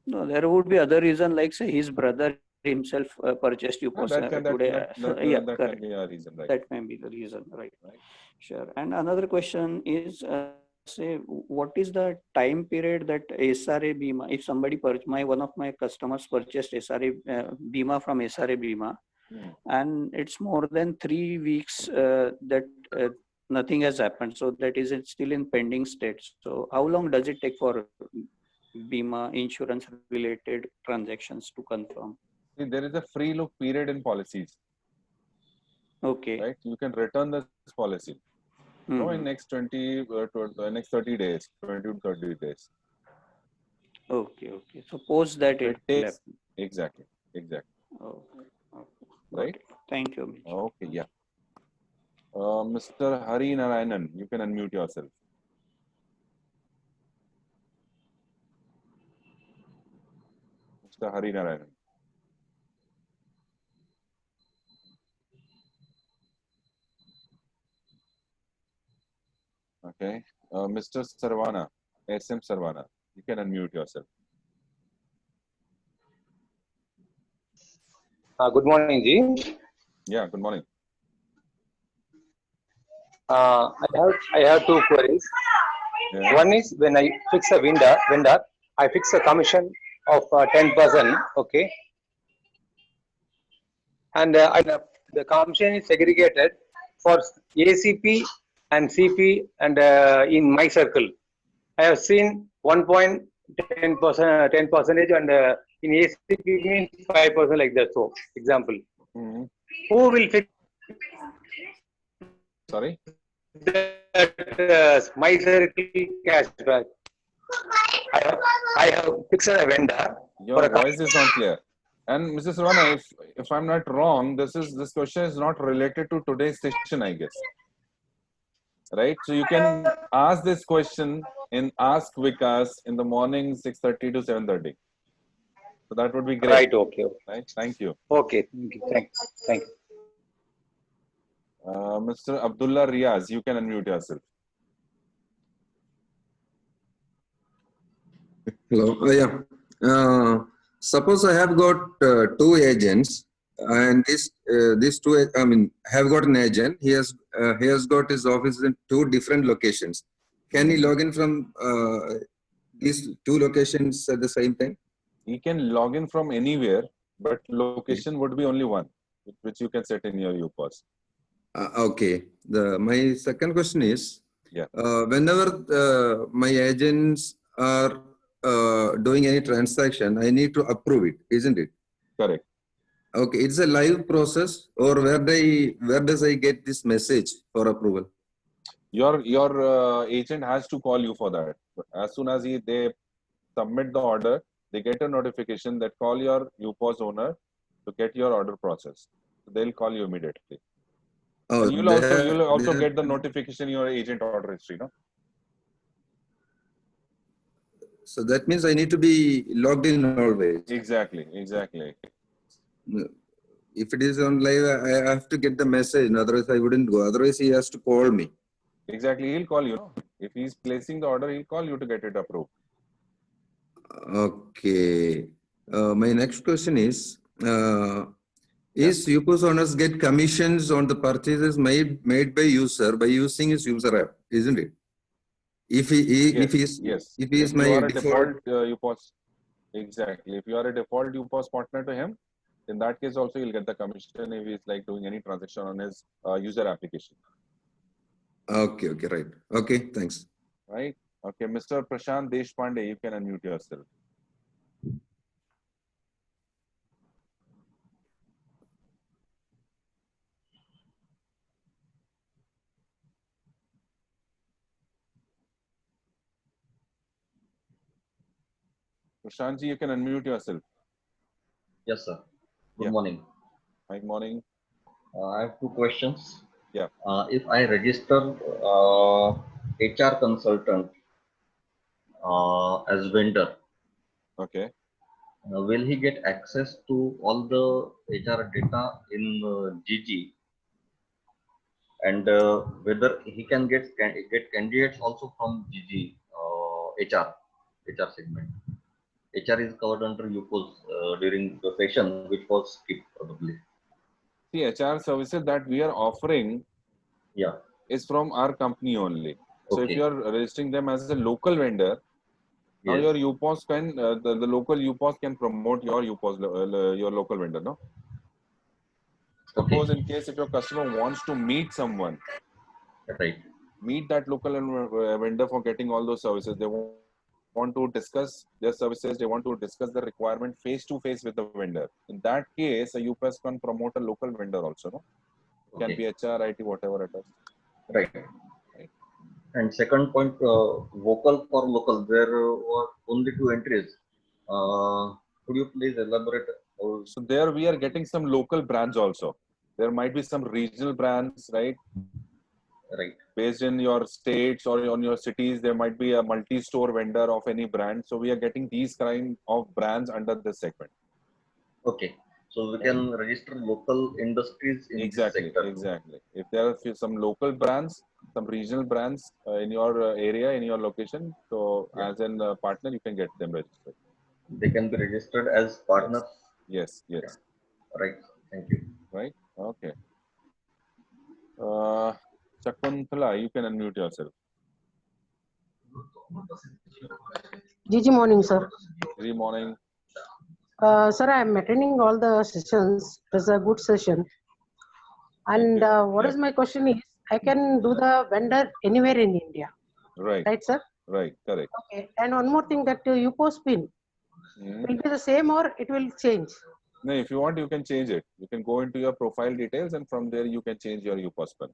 No, there would be other reason, like say his brother himself purchased UPOS That can today. Yeah, that correct. can be a reason, right? That may be the reason, right? Right. Sure. And another question is, say, what is the time period that SRA Bima, if somebody one of my customers purchased SRA Bima from SRA Bima, Hmm. and it's more than 3 weeks that nothing has happened, so that is still in pending state. So how long does it take for Bima insurance related transactions to confirm? See, there is a free look period in policies, Okay. right? You can return this policy. So in Mhm. next next 30 days, 20 to 30 days. Okay. Okay. Suppose that So it it takes happened. exactly. Okay. Right? Got it. Thank you, Amish. Okay, yeah. Mr. Hari Narayanan, you can unmute yourself. Mr. Hari Narayanan. Okay. Mr. Sarvana, SM Sarvana, you can unmute yourself. Good morning, Ji. Yeah, good morning. I have two queries. Yeah. One is when I fix a vendor, I fix a commission of 10%. Okay, and the commission is segregated for ACP and CP, and in my circle, I have seen 1.10%, 10%, and in ACP means 5% like that. So, example, Mhm. who will fix Sorry. that my circle cashback? I have fixed a vendor. Your For a voice is not clear. And Mrs. Sarvana, if I'm not wrong, this question is not related to today's session, I guess. Right? So you can ask this question in Ask Vikas in the morning 6:30 to 7:30. So that would be great. Right. Okay. Right. Thank you. Okay. Thank you. Thank you. Mr. Abdullah Riaz, you can unmute yourself. Hello. Yeah. Suppose I have got two agents, and these two, I mean, have got an agent. He has got his office in two different locations. Can he log in from these two locations at the same time? He can log in from anywhere, but location would be only one, which you can set in your UPOS. Okay. My second question is, Yeah. Whenever my agents are doing any transaction, I need to approve it, isn't it? Correct. Okay, it's a live process, or where does I get this message for approval? Your agent has to call you for that. As soon as they submit the order, they get a notification that call your UPOS owner to get your order processed. So they'll call you immediately. Oh, And you'll also get the notification in your agent order history, no? So that means I need to be logged in always. Exactly. If it is on live, I have to get the message. Otherwise, I wouldn't go. Otherwise, he has to call me. Exactly. He'll call you. If he's placing the order, he'll call you to get it approved. Okay. My next question is UPOS owners get commissions on the purchases made by user by using his user app, isn't it? If he is my default UPOS, exactly. If you are a default UPOS partner to him, in that case also you'll get the commission if he's like doing any transaction on his user application. Okay, right. Okay, thanks. Right. Okay, Mr. Prashant Deshpande, you can unmute yourself. Prashant ji, you can unmute yourself. Yes, sir. Good Yeah. morning. Good morning. I have two questions. Yeah. If I register HR consultant as vendor, Okay. will he get access to all the HR data in GG? And whether he can get candidates also from GG HR segment. HR is covered under UPOS during the session, which was skipped probably. See, HR services that we are offering is from our company only. So if you are registering them as a local vendor, now your UPOS can, the local UPOS can promote your UPOS, your local vendor, no? Suppose in case if your customer wants to meet someone, meet that local vendor for getting all those services, they want to discuss their services, they want to discuss the requirement face to face with the vendor. In that case, a UPOS can promote a local vendor also, no? Can be HR, IT, whatever it is. Right. And second point, vocal for local, there were only two entries. Could you please elaborate? So there we are getting some local brands also. There might be some regional brands, right? Right. Based in your states or on your cities, there might be a multi-store vendor of any brand. So we are getting these kind of brands under this segment. Okay. So we can register local industries in this sector. Exactly. If there are some local brands, some regional brands in your area, in your location, so as a partner, you can get them registered. They can be registered as partners? Yes. Right. Thank you. Right. Okay. Shakuntala, you can unmute yourself. GG morning, sir. Good morning. Sir, I am attending all the sessions. It was a good session. And what is my question is, I can do the vendor anywhere in India. Right. Right, sir? Right, correct. Okay. And one more thing, that UPOS pin will be the same or it will change? No, if you want, you can change it. You can go into your profile details and from there you can change your UPOS pin.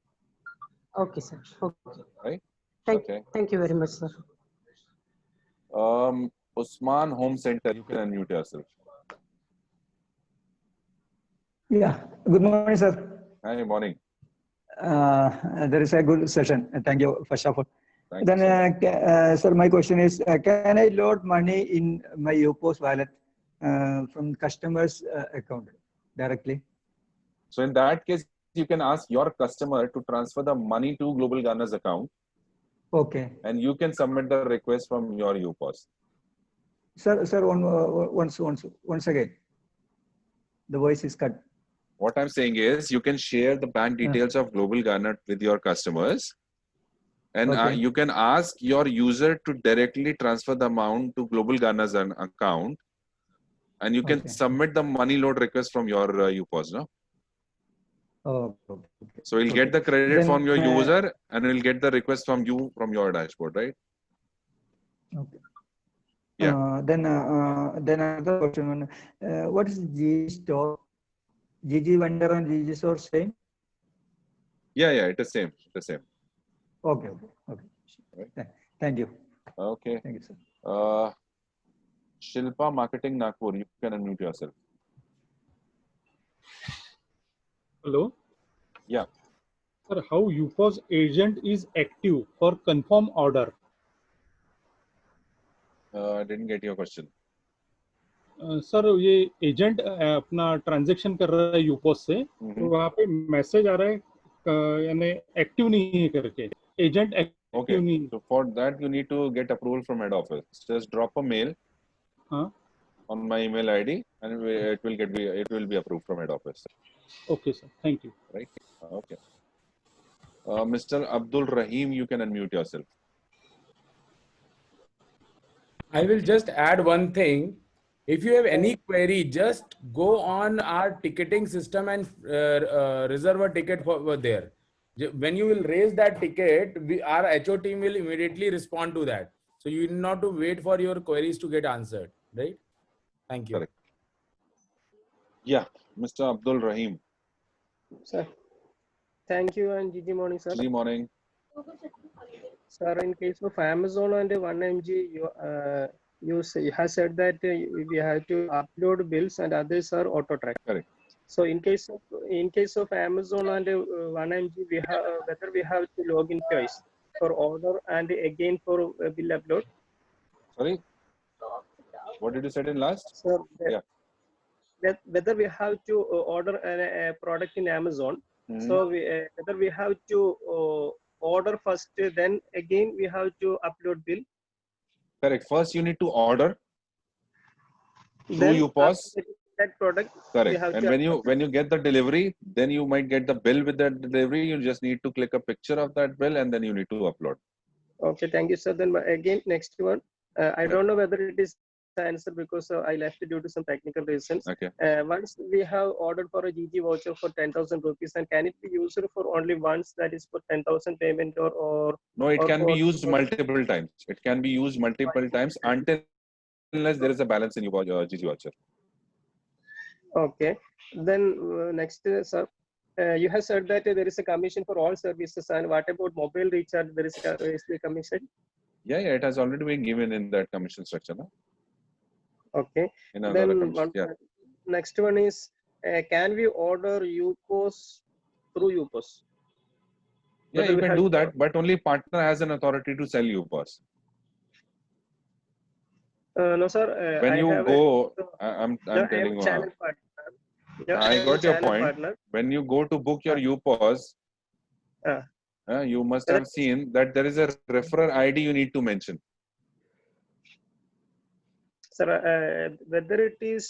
Okay, sir. Okay. Right? Thank you very much, sir. Usman Home Center, you can unmute yourself. Yeah, good morning, sir. Hi, morning. There is a good session. Thank you, first of all. Thank Then, you, sir, my question is, can I load money in my UPOS wallet from customer's account directly? So in that case, you can ask your customer to transfer the money to Global Ghana's account, Okay. and you can submit the request from your UPOS. Sir, once again. The voice is cut. What I'm saying is, you can share the bank details of Global Ghana with your customers, and Okay. you can ask your user to directly transfer the amount to Global Ghana's account, and you can Okay. submit the money load request from your UPOS. No? Oh, okay. So you'll Okay. get the credit Then, from your user, and you'll get the request from you from your dashboard, right? Okay. Yeah. Then another question. What is GG store? GG vendor and GG store same? Yeah, it is same. It is same. Okay. Right. Thank you. Okay. Thank you, sir. Shilpa Marketing Nagpur, you can unmute yourself. Hello. Yeah. Sir, how UPOS agent is active for confirm order? I didn't get your question. Sir ये agent अपना transaction कर रहा है यूपोस से, तो वहाँ पे message आ रहा है यानी एक्टिव नहीं है करके, एजेंट एक्टिव नहीं. So for that you need to get approval from head office. Just drop a mail on my email ID, and it will be approved from head office. Okay, sir. Thank you. Right. Okay. Mr. Abdul Rahim, you can unmute yourself. I will just add one thing. If you have any query, just go on our ticketing system and reserve a ticket over there. When you will raise that ticket, our HO team will immediately respond to that. So you need not to wait for your queries to get answered, right? Thank you. Correct. Yeah, Mr. Abdul Rahim. Sir, thank you and GG morning, sir. GG morning. Sir, in case of Amazon and 1mg, you have said that we have to upload bills and others are auto track. Correct. So in case of Amazon and 1mg, we have whether we have to log in twice for order and again for bill upload. Sorry, what did you say in last? Sir, yeah. Whether we have to order a product in Amazon, so whether we have to order first, then again we have to upload bill. Correct. First, you need to order Then through UPOS. That product. Correct. And when you get the delivery, then you might get the bill with that delivery. You just need to click a picture of that bill, and then you need to upload. Okay, thank you, sir. Then again, next one. I don't know whether it is the answer because I left due to some technical reasons. Okay. Once we have ordered for a GG voucher for 10,000 rupees, and can it be used for only once, that is for 10,000 payment or no, it or can be used multiple times. It can be used multiple times unless there is a balance in your GG voucher. Okay. Then next, sir, you have said that there is a commission for all services, and what about mobile recharge? There is a commission. Yeah, it has already been given in that commission structure. No? Okay. Then next one is, can we order UPOS through UPOS? Yeah, you can do that, but only partner has an authority to sell UPOS. No, sir. When you go, I'm telling you. I got your point. Partner. When you go to book your UPOS, you must have seen that there is a referrer ID you need to mention. Sir, whether it is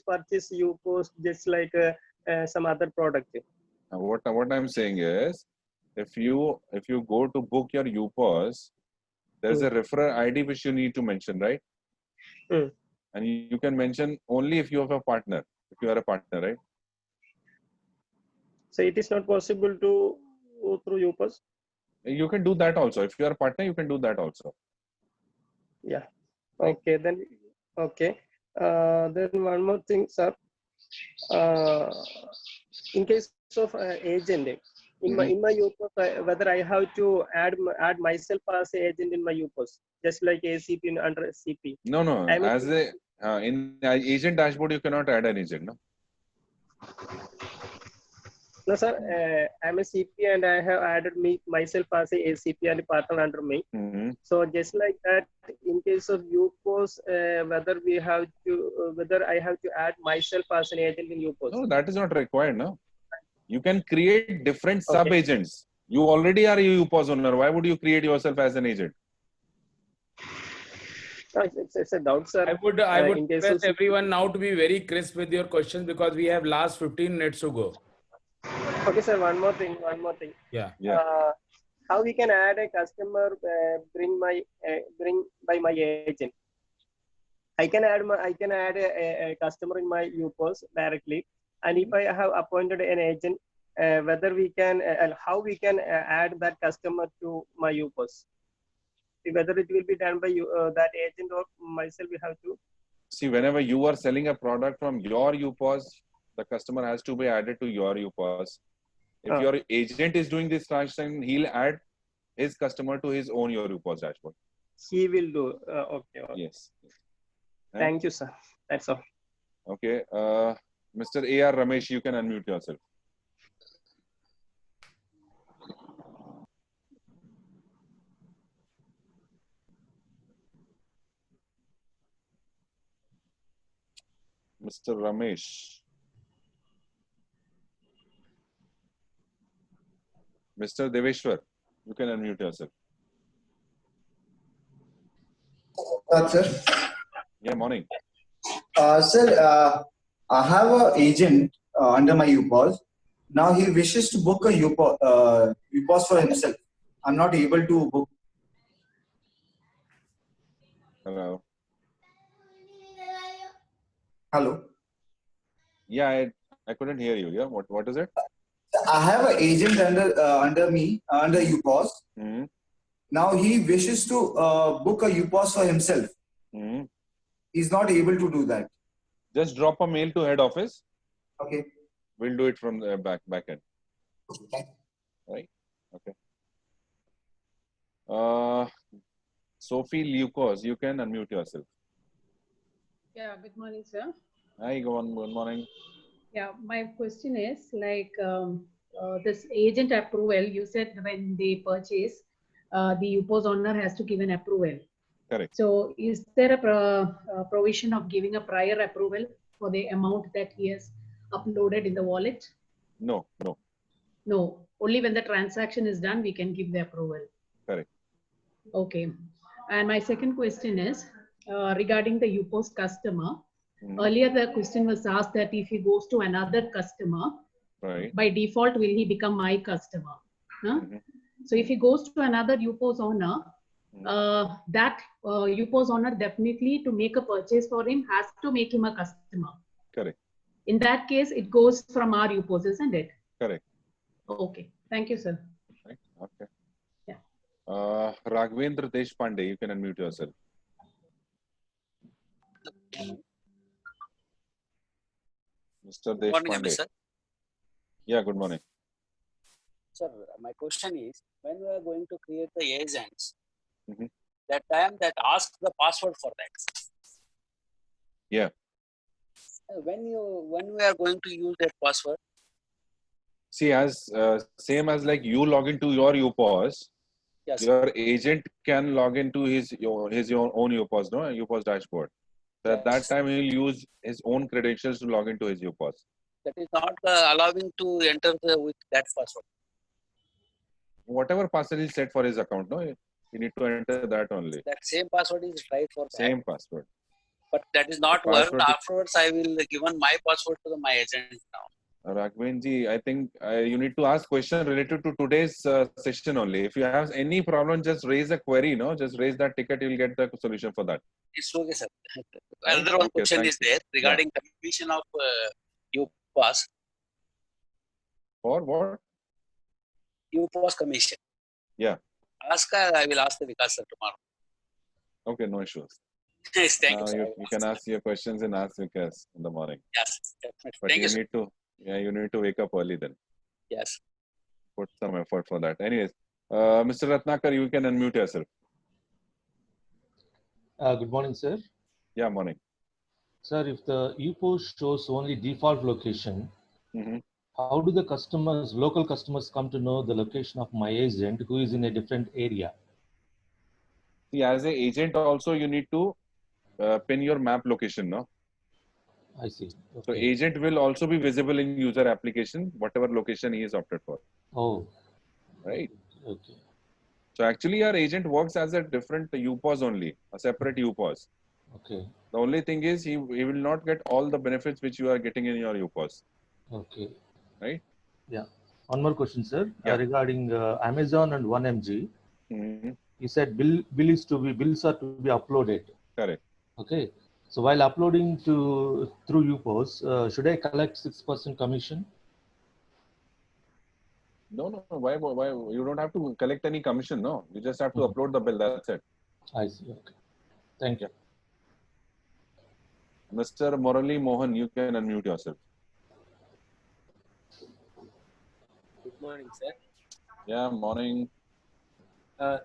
purchase UPOS just like some other product. What I'm saying is, if you go to book your UPOS, there is a referrer ID which you need to mention, right? And you can mention only if you have a partner. If you are a partner, right? So it is not possible to go through UPOS. You can do that also. If you are a partner, you can do that also. Yeah. Okay. Then okay. Then one more thing, sir. In case of agent, in my UPOS, whether I have to add myself as an agent in my UPOS, just like ACP under CP. No. As a in agent dashboard, you cannot add an agent. No. No, sir. I'm a CP and I have added myself as a CP and a partner under me. So just like that, in case of UPOS, whether we have to, whether I have to add myself as an agent in UPOS. No, that is not required. No, you can create different Okay. sub agents. You already are a UPOS owner. Why would you create yourself as an agent? No, it's a doubt, sir. I would in case request of everyone now to be very crisp with your questions because we have last 15 minutes to go. Okay, sir. One more thing. Yeah. How we can add a customer bring by my agent? I can add a customer in my UPOS directly, and if I have appointed an agent, whether we can how we can add that customer to my UPOS? Whether it will be done by that agent or myself, we have to. See, whenever you are selling a product from your UPOS, the customer has to be added to your UPOS. If your agent is doing this transaction, he'll add his customer to his own your UPOS dashboard. He will do. Okay. Yes. Thank you, sir. That's all. Okay. Mr. A.R. Ramesh, you can unmute yourself. Mr. Ramesh. Mr. Deveshwar, you can unmute yourself. Sir. Yeah, morning. Sir, I have an agent under my UPOS. Now he wishes to book a UPOS for himself. I'm not able to book. Hello. Hello. Yeah, I couldn't hear you. Yeah, what is it? I have an agent under me under UPOS. Now he wishes to book a UPOS for himself. He's not able to do that. Just drop a mail to head office. Okay. We'll do it from the back end. Right. Okay. Sophie Lucas, you can unmute yourself. Yeah, good morning, sir. Hi, good morning. Yeah, my question is like this agent approval, you said when they purchase, the UPOS owner has to give an approval. Correct. So is there a provision of giving a prior approval for the amount that he has uploaded in the wallet? No. No, only when the transaction is done, we can give the approval. Correct. Okay. And my second question is regarding the UPOS customer. Earlier, the question was asked that if he goes to another customer, right, by default, will he become my customer? Huh? So if he goes to another UPOS owner, that UPOS owner definitely to make a purchase for him has to make him a customer. Correct. In that case, it goes from our UPOS, isn't it? Correct. Okay. Thank you, sir. Right. Okay. Yeah. Raghavendra Deshpande, you can unmute yourself. Mr. Deshpande. Good morning, sir. Yeah, good morning. Sir, my question is, when we are going to create the agents, that time that ask the password for that. Yeah. When we are going to use that password? See, as same as like you log into your UPOS, yes, your agent can log into his own UPOS, no, UPOS dashboard. So at that time, he will use his own credentials to log into his UPOS. That is not allowing to enter with that password. Whatever password is set for his account, no, you need to enter that only. That same password is right for that. Same password. But that is not work. Afterwards, I will given my password to my agent now. Raghavenji, I think you need to ask question related to today's session only. If you have any problem, just raise a query, no? Just raise that ticket, you'll get the solution for that. It's okay, sir. Another one question is there regarding commission of UPOS. For what? UPOS commission. Yeah. I will ask the Vikas sir tomorrow. Okay, no issues. Yes, thank you, sir. You can ask your questions and ask Vikas in the morning. Yes, definitely. But Thank you, need to, you need to wake up early then. Yes. Put some effort for that. Anyways, Mr. Ratnakar, you can unmute yourself. Good morning, sir. Yeah, morning. Sir, if the UPOS shows only default location, how do the customers, local customers, come to know the location of my agent who is in a different area? See, as an agent also, you need to pin your map location, no? I see. So Okay. agent will also be visible in user application, whatever location he is opted for. Oh. Right. Okay. So actually, our agent works as a different UPOS only, a separate UPOS. Okay. The only thing is he will not get all the benefits which you are getting in your UPOS. Okay. Right. Yeah. One more question, sir. Yeah. Regarding Amazon and 1mg. Mm-hmm. You said bills are to be uploaded. Correct. Okay. So while uploading through UPOS, should I collect 6% commission? No. Why? You don't have to collect any commission. No, you just have to upload the bill. That's it. I see. Okay. Thank you. Mr. Murali Mohan, you can unmute yourself. Good morning, sir. Yeah, morning.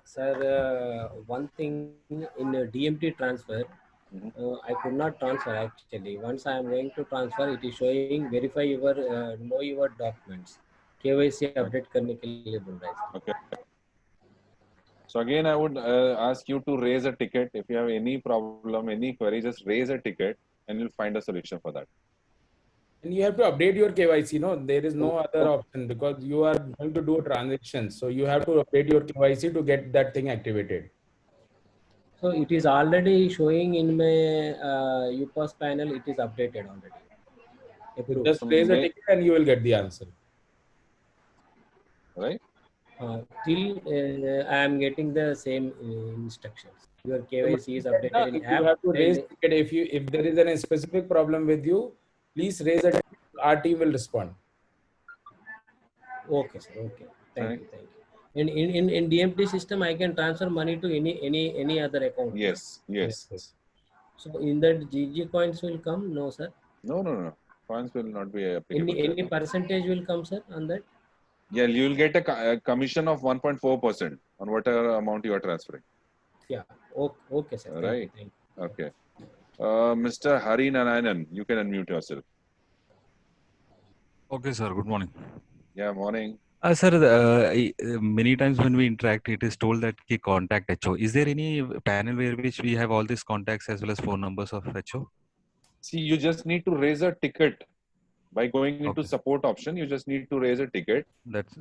Sir, one thing in DMT transfer, I could not transfer actually. Once I am going to transfer, it is showing verify your know your documents. KYC update करने के लिए बोल रहा है. Okay. So again, I would ask you to raise a ticket. If you have any problem, any query, just raise a ticket and you'll find a solution for that. And you have to update your KYC. No, there is no other option because you are going to do a transaction. So you have to update your KYC to get that thing activated. So it is already showing in my UPOS panel. It is updated already. So just raise a ticket and you will get the answer. Right. Till I am getting the same instructions. Your KYC is updated in app. You have to raise ticket if there is any specific problem with you. Please raise a ticket. Our team will respond. Okay, sir. Okay. Thank you. In DMT system, I can transfer money to any other account. Yes. So in that GG coins will come? No, sir. No. Coins will not be applicable. Any percentage will come, sir, on that? Yeah, you will get a commission of 1.4% on whatever amount you are transferring. Yeah. Okay, sir. Right. Thank you. Okay. Mr. Hari Narayanan, you can unmute yourself. Okay, sir. Good morning. Yeah, morning. Sir, many times when we interact, it is told that ki contact HO. Is there any panel where which we have all these contacts as well as phone numbers of HO? See, you just need to raise a ticket. By going into support option, you just need to raise a ticket. That's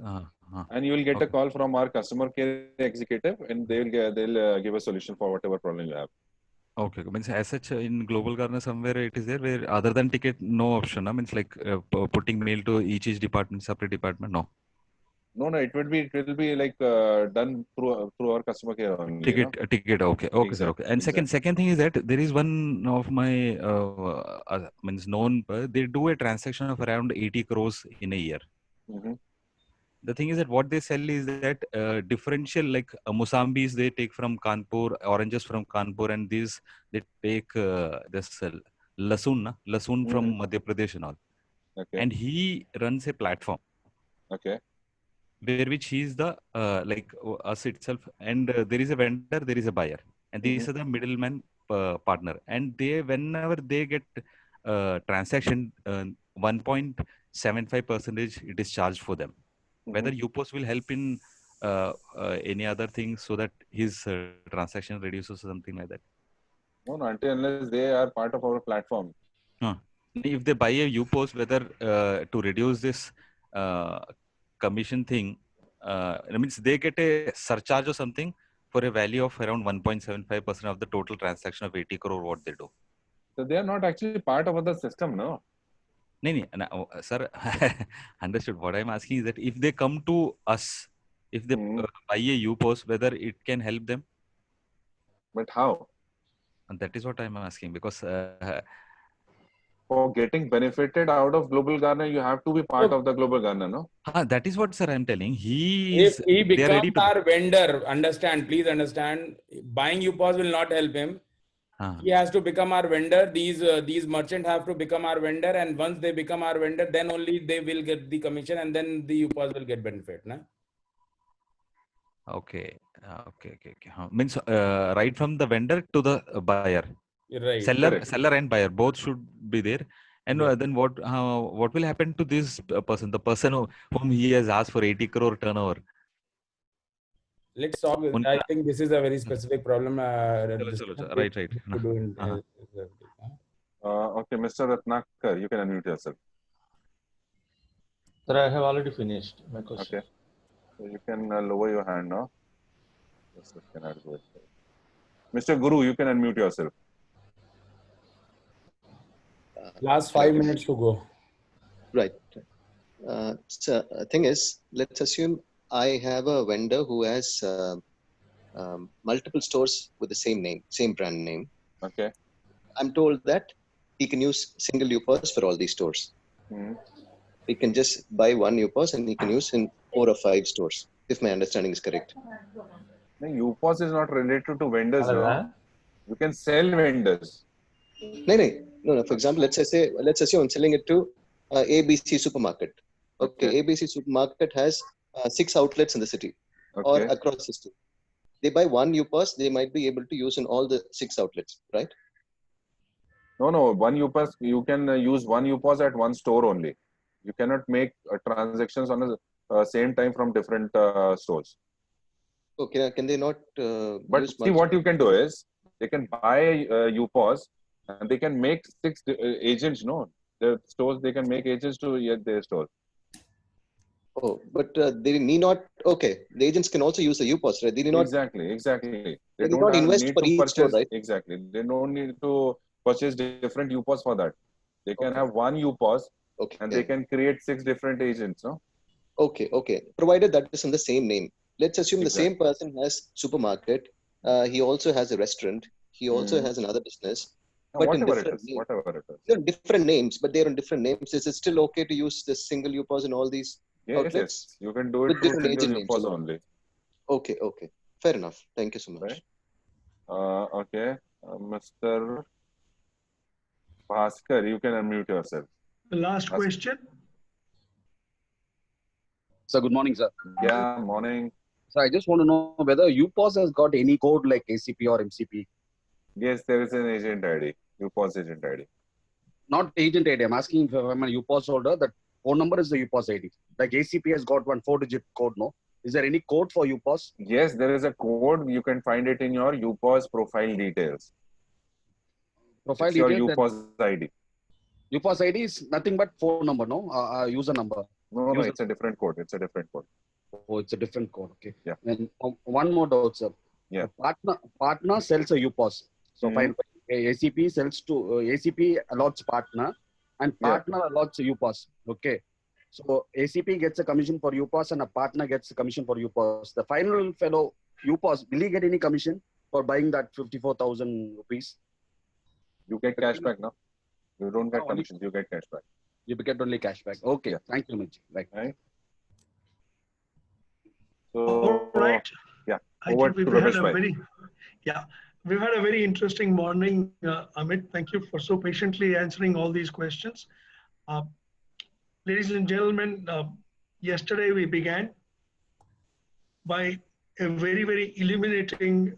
and you will get a call from our customer care executive, and they'll give a solution for whatever problem you have. Okay, means as such in Global Gardener somewhere it is there where other than ticket no option. Means like putting mail to each department, separate department. No. No, it will be like done through our customer care only. Ticket. Okay, exactly. sir. Okay. And second thing is that there is one of my means known. They do a transaction of around 80 crores in a year. Mm-hmm. The thing is that what they sell is that differential like Mosambis they take from Kanpur, oranges from Kanpur, and these they take this lasoon from Madhya Pradesh and all. Okay. And he runs a platform. Okay. Where which he is the like us itself, and there is a vendor, there is a buyer, and these are the middleman partner, and they whenever they get transaction 1.75% it is charged for them. Whether UPOS will help in any other thing so that his transaction reduces or something like that. No, until unless they are part of our platform. If they buy a UPOS, whether to reduce this commission thing, means they get a surcharge or something for a value of around 1.75% of the total transaction of 80 crore what they do. So they are not actually part of the system, no? No, sir, understood. What I'm asking is that if they come to us, if they buy a UPOS, whether it can help them? But how? And that is what I'm asking, because for getting benefited out of Global Gardener, you have to be part of the Global Gardener, no? That is what, sir, I'm telling. If he becomes our vendor, please understand, buying UPOS will not help him. He has to become our vendor. These merchants have to become our vendor, and once they become our vendor, then only they will get the commission, and then the UPOS will get benefit. Na? Okay. Means right from the vendor to the buyer. Right. Seller and buyer both should be there, And then what will happen to this person, the person whom he has asked for 80 crore turnover? Let's talk. I think this is a very specific problem. Right. Okay, Mr. Ratnakar, you can unmute yourself. Sir, I have already finished my question. Okay, so you can lower your hand now. Mr. Guru, you can unmute yourself. Last 5 minutes to go. Right. So thing is, let's assume I have a vendor who has multiple stores with the same name, same brand name. Okay. I'm told that he can use single UPOS for all these stores. He can just buy one UPOS and he can use in 4 or 5 stores, if my understanding is correct. No, UPOS is not related to vendors. No? You can sell vendors. No. For example, let's assume I'm selling it to ABC supermarket. Okay. ABC supermarket has 6 outlets in the city or across the city. They buy one UPOS, they might be able to use in all the 6 outlets, right? No. One UPOS, you can use one UPOS at one store only. You cannot make transactions on the same time from different stores. Okay, can they not? But see, what you can do is they can buy UPOS and they can make 6 agents. No, the stores they can make agents to their store. Oh, but they need not. Okay, the agents can also use the UPOS, right? They need not. Exactly. They do not invest for each store, right? Exactly. They don't need to purchase different UPOS for that. They can have one UPOS and they can create 6 different agents. No. Okay. Provided that is in the same name. Let's assume the same person has supermarket. He also has a restaurant. He also has another business. No, whatever it is. They're different names, but they're on different names. Is it still okay to use the single UPOS in all these outlets? Yes. You can do it through single UPOS only. Okay. Fair enough. Thank you so much. Okay. Mr. Bhaskar, you can unmute yourself. The last question. Sir, good morning, sir. Yeah, morning. So I just want to know whether UPOS has got any code like ACP or MCP. Yes, there is an agent ID, UPOS agent ID. Not agent ID. I'm asking if I'm a UPOS holder, the phone number is the UPOS ID. Like ACP has got one 4-digit code, no? Is there any code for UPOS? Yes, there is a code. You can find it in your UPOS profile details. Profile your details. UPOS ID. UPOS ID is nothing but phone number, no? User number. No, it's a different code. It's a different code. Oh, it's a different code. Okay. Yeah. And one more doubt, sir. Yeah. Partner sells a UPOS. So fine. ACP sells to ACP allots partner, and partner allots UPOS. Okay. So ACP gets a commission for UPOS, and a partner gets a commission for UPOS. The final fellow UPOS, will he get any commission for buying that 54,000 rupees? You get cashback now. You don't get commissions. You get cashback. You get only cashback. Okay. Thank you, Mitch. Right. So, all right. Yeah. I think we've had a very interesting morning, Amit. Thank you for so patiently answering all these questions. Ladies and gentlemen, yesterday we began by a very, very illuminating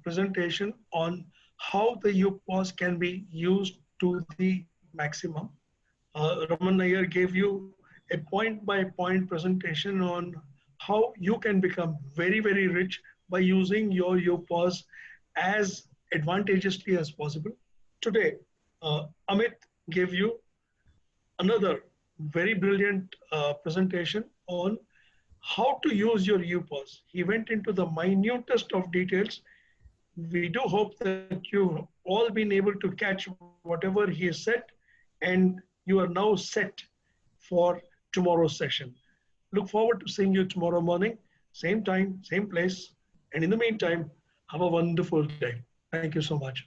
presentation on how the UPOS can be used to the maximum. Raman Nair gave you a point-by-point presentation on how you can become very, very rich by using your UPOS as advantageously as possible. Today, Amit gave you another very brilliant presentation on how to use your UPOS. He went into the minutest of details. We do hope that you've all been able to catch whatever he has said, and you are now set for tomorrow's session. Look forward to seeing you tomorrow morning, same time, same place. And in the meantime, have a wonderful day. Thank you so much.